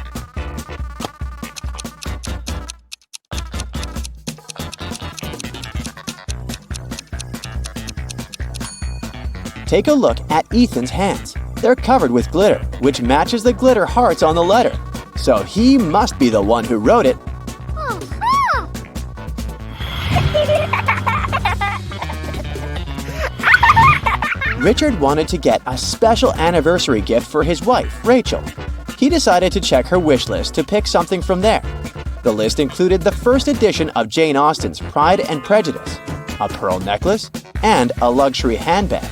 Take a look at Ethan's hands. They're covered with glitter, which matches the glitter hearts on the letter. So he must be the one who wrote it. Richard wanted to get a special anniversary gift for his wife, Rachel. He decided to check her wish list to pick something from there. The list included the first edition of Jane Austen's Pride and Prejudice, a pearl necklace, and a luxury handbag.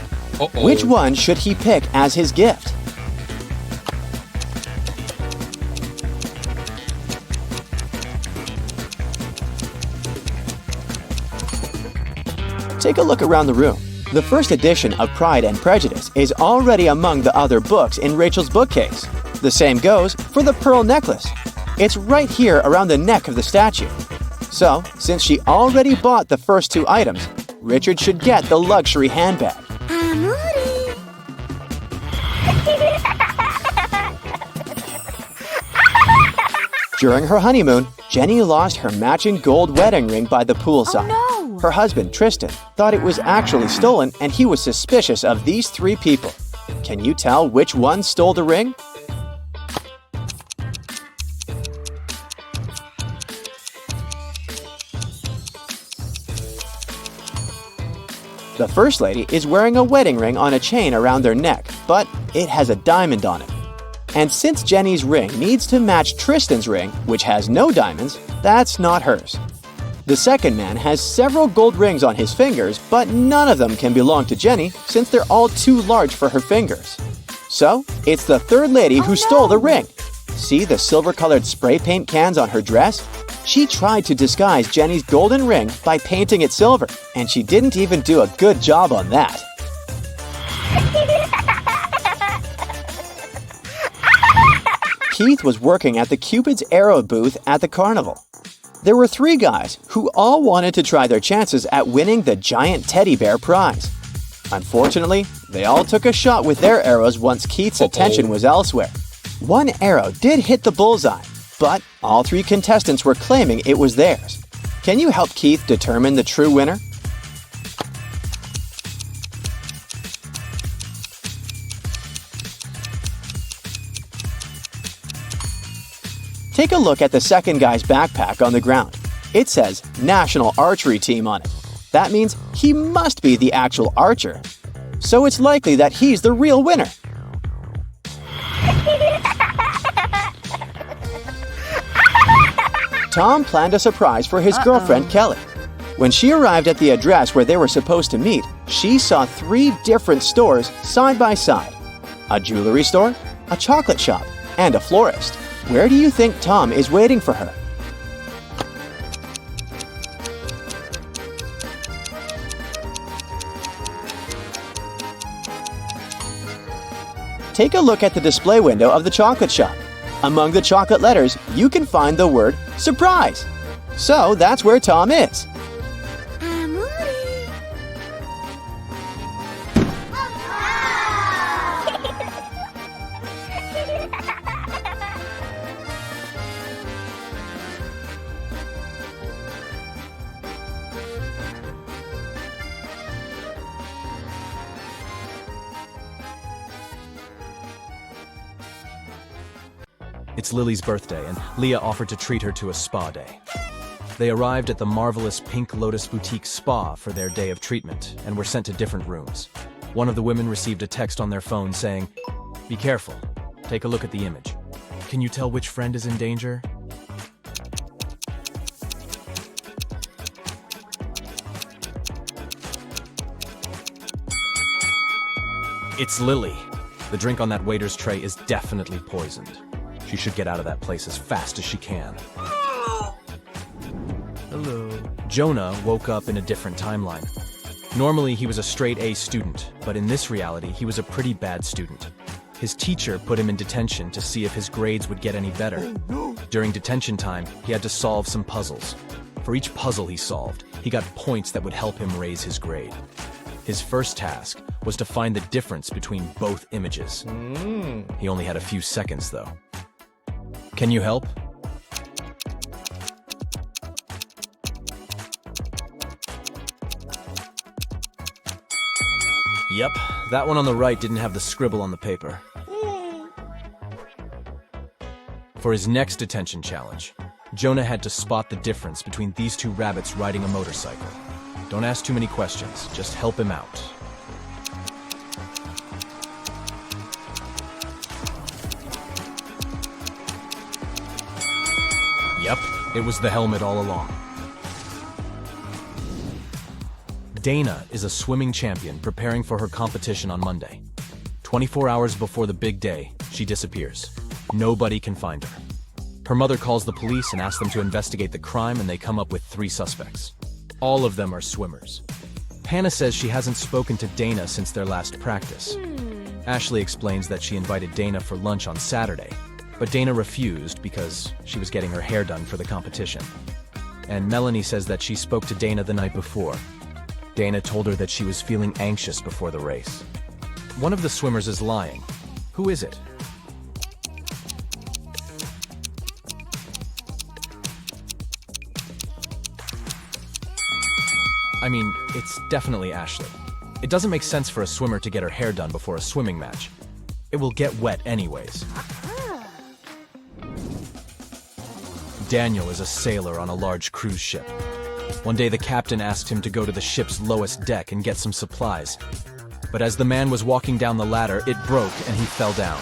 Which one should he pick as his gift? Take a look around the room. The first edition of Pride and Prejudice is already among the other books in Rachel's bookcase. The same goes for the pearl necklace. It's right here around the neck of the statue. So, since she already bought the first 2 items, Richard should get the luxury handbag. During her honeymoon, Jenny lost her matching gold wedding ring by the poolside. Her husband, Tristan, thought it was actually stolen and he was suspicious of these 3 people. Can you tell which one stole the ring? The first lady is wearing a wedding ring on a chain around their neck, but it has a diamond on it. And since Jenny's ring needs to match Tristan's ring, which has no diamonds, that's not hers. The second man has several gold rings on his fingers, but none of them can belong to Jenny since they're all too large for her fingers. So, it's the third lady who stole the ring. See the silver-colored spray paint cans on her dress? She tried to disguise Jenny's golden ring by painting it silver, and she didn't even do a good job on that. Keith was working at the Cupid's Arrow booth at the carnival. There were 3 guys who all wanted to try their chances at winning the giant teddy bear prize. Unfortunately, they all took a shot with their arrows once Keith's attention was elsewhere. One arrow did hit the bullseye, but all 3 contestants were claiming it was theirs. Can you help Keith determine the true winner? Take a look at the second guy's backpack on the ground. It says National Archery Team on it. That means he must be the actual archer. So it's likely that he's the real winner. Tom planned a surprise for his girlfriend Kelly. When she arrived at the address where they were supposed to meet, she saw 3 different stores side by side. A jewelry store, a chocolate shop, and a florist. Where do you think Tom is waiting for her? Take a look at the display window of the chocolate shop. Among the chocolate letters, you can find the word surprise. So that's where Tom is. It's Lily's birthday, and Leah offered to treat her to a spa day. They arrived at the marvelous Pink Lotus Boutique Spa for their day of treatment and were sent to different rooms. One of the women received a text on their phone saying, "Be careful. Take a look at the image. Can you tell which friend is in danger?" It's Lily. The drink on that waiter's tray is definitely poisoned. She should get out of that place as fast as she can. Hello. Jonah woke up in a different timeline. Normally, he was a straight A student, but in this reality, he was a pretty bad student. His teacher put him in detention to see if his grades would get any better. During detention time, he had to solve some puzzles. For each puzzle he solved, he got points that would help him raise his grade. His first task was to find the difference between both images. He only had a few seconds, though. Can you help? Yep, that one on the right didn't have the scribble on the paper. For his next detention challenge, Jonah had to spot the difference between these two rabbits riding a motorcycle. Don't ask too many questions, just help him out. Yep, it was the helmet all along. Dana is a swimming champion preparing for her competition on Monday. 24 hours before the big day, she disappears. Nobody can find her. Her mother calls the police and asks them to investigate the crime, and they come up with 3 suspects. All of them are swimmers. Hannah says she hasn't spoken to Dana since their last practice. Ashley explains that she invited Dana for lunch on Saturday, but Dana refused because she was getting her hair done for the competition. And Melanie says that she spoke to Dana the night before. Dana told her that she was feeling anxious before the race. One of the swimmers is lying. Who is it? I mean, it's definitely Ashley. It doesn't make sense for a swimmer to get her hair done before a swimming match. It will get wet anyways. Daniel is a sailor on a large cruise ship. One day the captain asked him to go to the ship's lowest deck and get some supplies. But as the man was walking down the ladder, it broke and he fell down.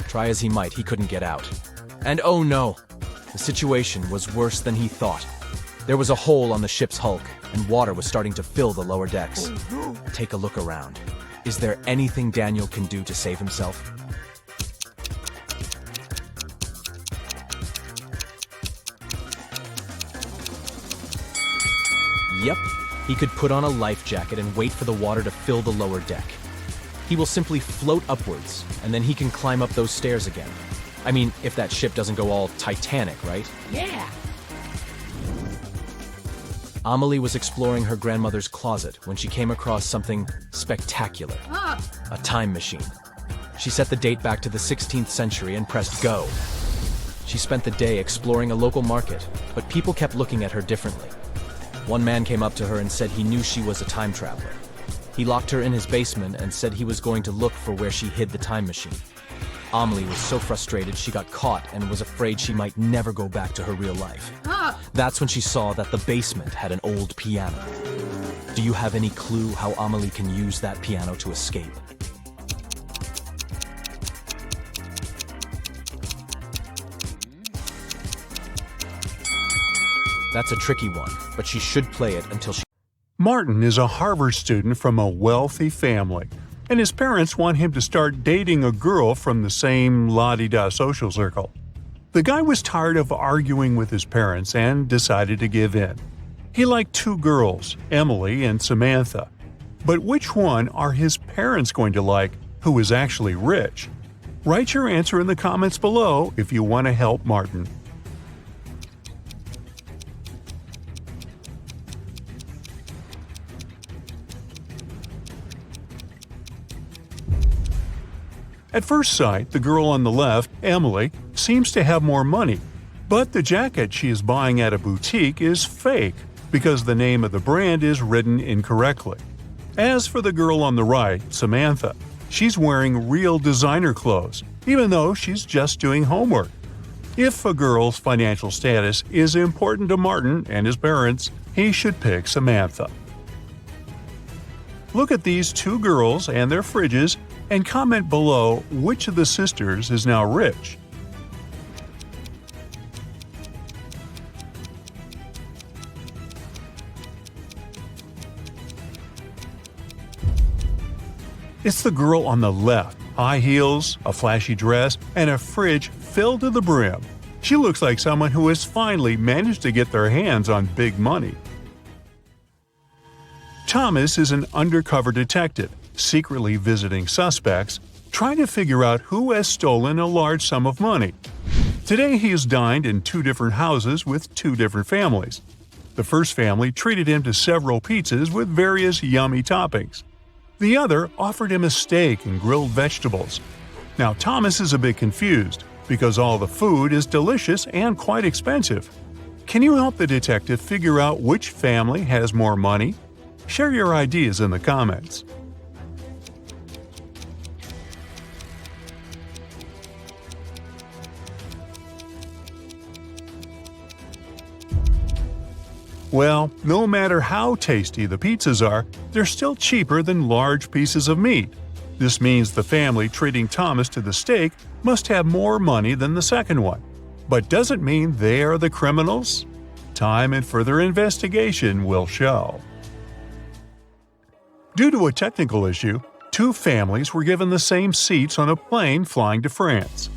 Try as he might, he couldn't get out. And oh no! The situation was worse than he thought. There was a hole on the ship's hulk, and water was starting to fill the lower decks. Take a look around. Is there anything Daniel can do to save himself? Yep, he could put on a life jacket and wait for the water to fill the lower deck. He will simply float upwards, and then he can climb up those stairs again. I mean, if that ship doesn't go all Titanic, right? Yeah. Amelie was exploring her grandmother's closet when she came across something spectacular. A time machine. She set the date back to the 16th century and pressed go. She spent the day exploring a local market, but people kept looking at her differently. One man came up to her and said he knew she was a time traveler. He locked her in his basement and said he was going to look for where she hid the time machine. Amelie was so frustrated she got caught and was afraid she might never go back to her real life. That's when she saw that the basement had an old piano. Do you have any clue how Amelie can use that piano to escape? That's a tricky one, but she should play it until she... Martin is a Harvard student from a wealthy family, and his parents want him to start dating a girl from the same la-di-da social circle. The guy was tired of arguing with his parents and decided to give in. He liked 2 girls, Emily and Samantha. But which one are his parents going to like, who is actually rich? Write your answer in the comments below if you want to help Martin. At first sight, the girl on the left, Emily, seems to have more money, but the jacket she is buying at a boutique is fake because the name of the brand is written incorrectly. As for the girl on the right, Samantha, she's wearing real designer clothes, even though she's just doing homework. If a girl's financial status is important to Martin and his parents, he should pick Samantha. Look at these two girls and their fridges and comment below which of the sisters is now rich. It's the girl on the left, high heels, a flashy dress, and a fridge filled to the brim. She looks like someone who has finally managed to get their hands on big money. Thomas is an undercover detective, secretly visiting suspects, trying to figure out who has stolen a large sum of money. Today he has dined in two different houses with two different families. The first family treated him to several pizzas with various yummy toppings. The other offered him a steak and grilled vegetables. Now Thomas is a bit confused, because all the food is delicious and quite expensive. Can you help the detective figure out which family has more money? Share your ideas in the comments. Well, no matter how tasty the pizzas are, they're still cheaper than large pieces of meat. This means the family treating Thomas to the steak must have more money than the second one. But does it mean they are the criminals? Time and further investigation will show. Due to a technical issue, two families were given the same seats on a plane flying to France.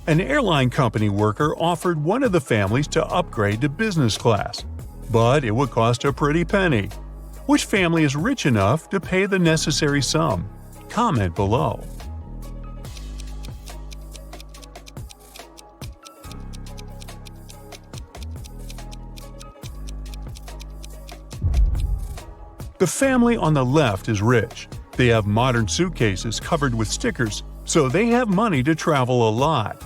An airline company worker offered one of the families to upgrade to business class, but it would cost a pretty penny. Which family is rich enough to pay the necessary sum? Comment below. The family on the left is rich. They have modern suitcases covered with stickers, so they have money to travel a lot.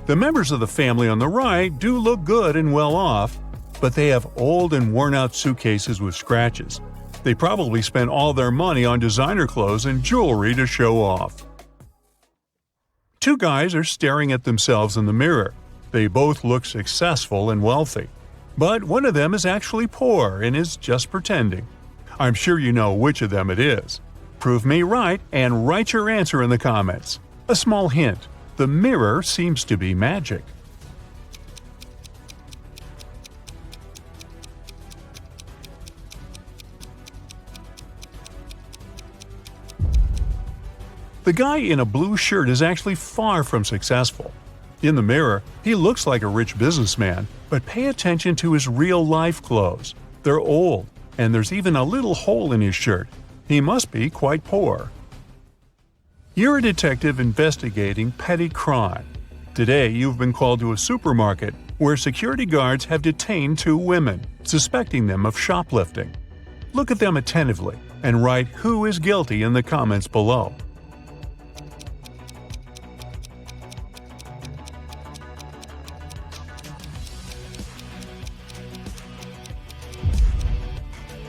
The members of the family on the right do look good and well off, but they have old and worn-out suitcases with scratches. They probably spent all their money on designer clothes and jewelry to show off. Two guys are staring at themselves in the mirror. They both look successful and wealthy. But one of them is actually poor and is just pretending. I'm sure you know which of them it is. Prove me right and write your answer in the comments. A small hint: the mirror seems to be magic. The guy in a blue shirt is actually far from successful. In the mirror, he looks like a rich businessman, but pay attention to his real-life clothes. They're old, and there's even a little hole in his shirt. He must be quite poor. You're a detective investigating petty crime. Today, you've been called to a supermarket where security guards have detained two women, suspecting them of shoplifting. Look at them attentively and write who is guilty in the comments below.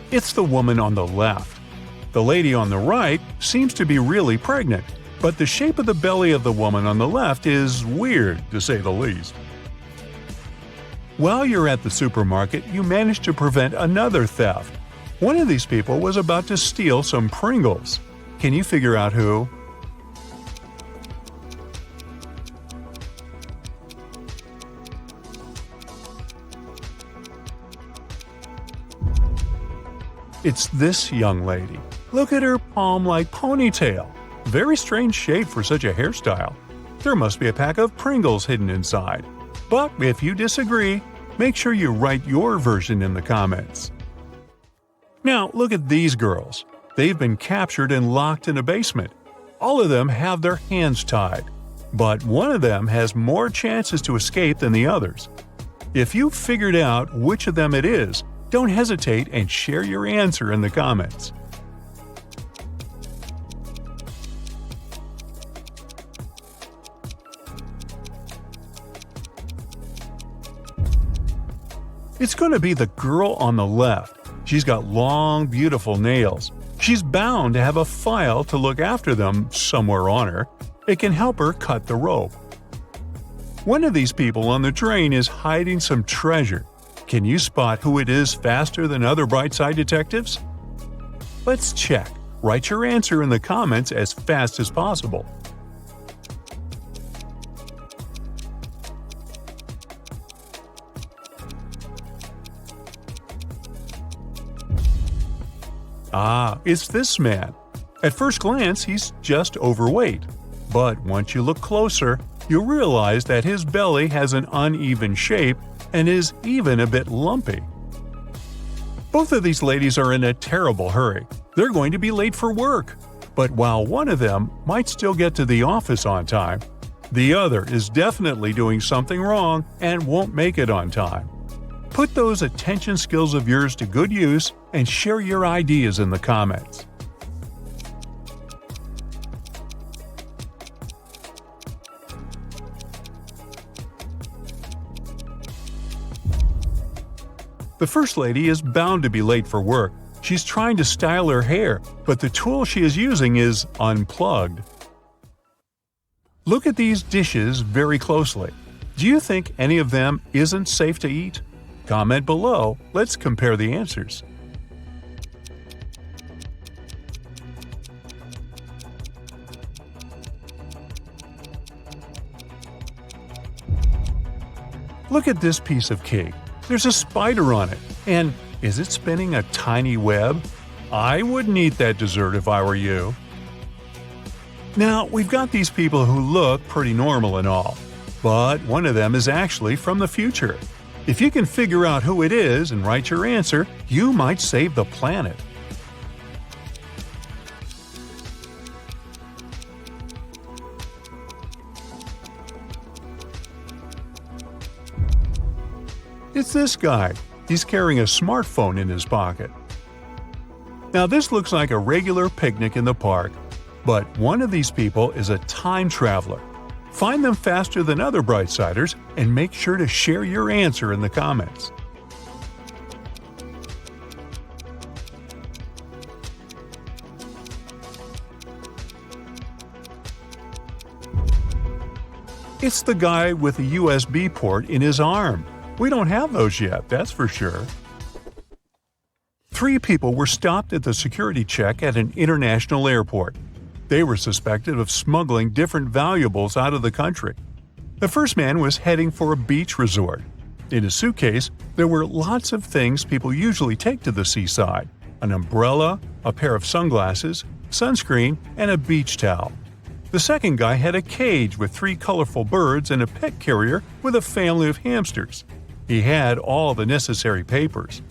It's the woman on the left. The lady on the right seems to be really pregnant, but the shape of the belly of the woman on the left is weird, to say the least. While you're at the supermarket, you manage to prevent another theft. One of these people was about to steal some Pringles. Can you figure out who? It's this young lady. Look at her palm-like ponytail. Very strange shape for such a hairstyle. There must be a pack of Pringles hidden inside. But if you disagree, make sure you write your version in the comments. Now look at these girls. They've been captured and locked in a basement. All of them have their hands tied, but one of them has more chances to escape than the others. If you've figured out which of them it is, don't hesitate and share your answer in the comments. It's going to be the girl on the left. She's got long, beautiful nails. She's bound to have a file to look after them somewhere on her. It can help her cut the rope. One of these people on the train is hiding some treasure. Can you spot who it is faster than other Brightside detectives? Let's check. Write your answer in the comments as fast as possible. It's this man. At first glance, he's just overweight. But once you look closer, you'll realize that his belly has an uneven shape and is even a bit lumpy. Both of these ladies are in a terrible hurry. They're going to be late for work. But while one of them might still get to the office on time, the other is definitely doing something wrong and won't make it on time. Put those attention skills of yours to good use and share your ideas in the comments. The first lady is bound to be late for work. She's trying to style her hair, but the tool she is using is unplugged. Look at these dishes very closely. Do you think any of them isn't safe to eat? Comment below. Let's compare the answers. Look at this piece of cake. There's a spider on it. And is it spinning a tiny web? I wouldn't eat that dessert if I were you. Now, we've got these people who look pretty normal and all, but one of them is actually from the future. If you can figure out who it is and write your answer, you might save the planet. It's this guy. He's carrying a smartphone in his pocket. Now this looks like a regular picnic in the park, but one of these people is a time traveler. Find them faster than other Brightsiders and make sure to share your answer in the comments. It's the guy with a USB port in his arm. We don't have those yet, that's for sure. 3 people were stopped at the security check at an international airport. They were suspected of smuggling different valuables out of the country. The first man was heading for a beach resort. In his suitcase, there were lots of things people usually take to the seaside: an umbrella, a pair of sunglasses, sunscreen, and a beach towel. The second guy had a cage with 3 colorful birds and a pet carrier with a family of hamsters. He had all the necessary papers.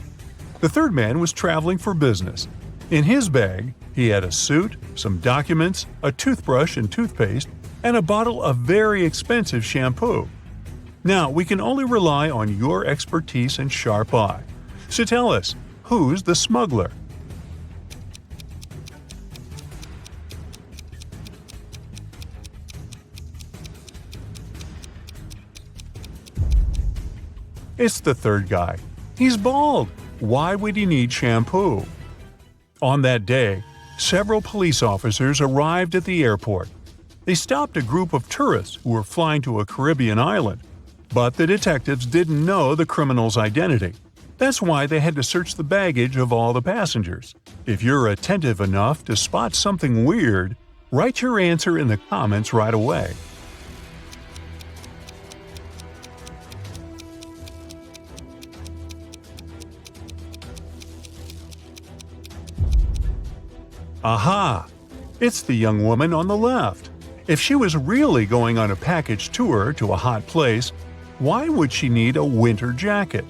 The third man was traveling for business. In his bag, he had a suit, some documents, a toothbrush and toothpaste, and a bottle of very expensive shampoo. Now, we can only rely on your expertise and sharp eye. So tell us, who's the smuggler? It's the third guy. He's bald. Why would he need shampoo? On that day, several police officers arrived at the airport. They stopped a group of tourists who were flying to a Caribbean island, but the detectives didn't know the criminal's identity. That's why they had to search the baggage of all the passengers. If you're attentive enough to spot something weird, write your answer in the comments right away. Aha! It's the young woman on the left. If she was really going on a package tour to a hot place, why would she need a winter jacket?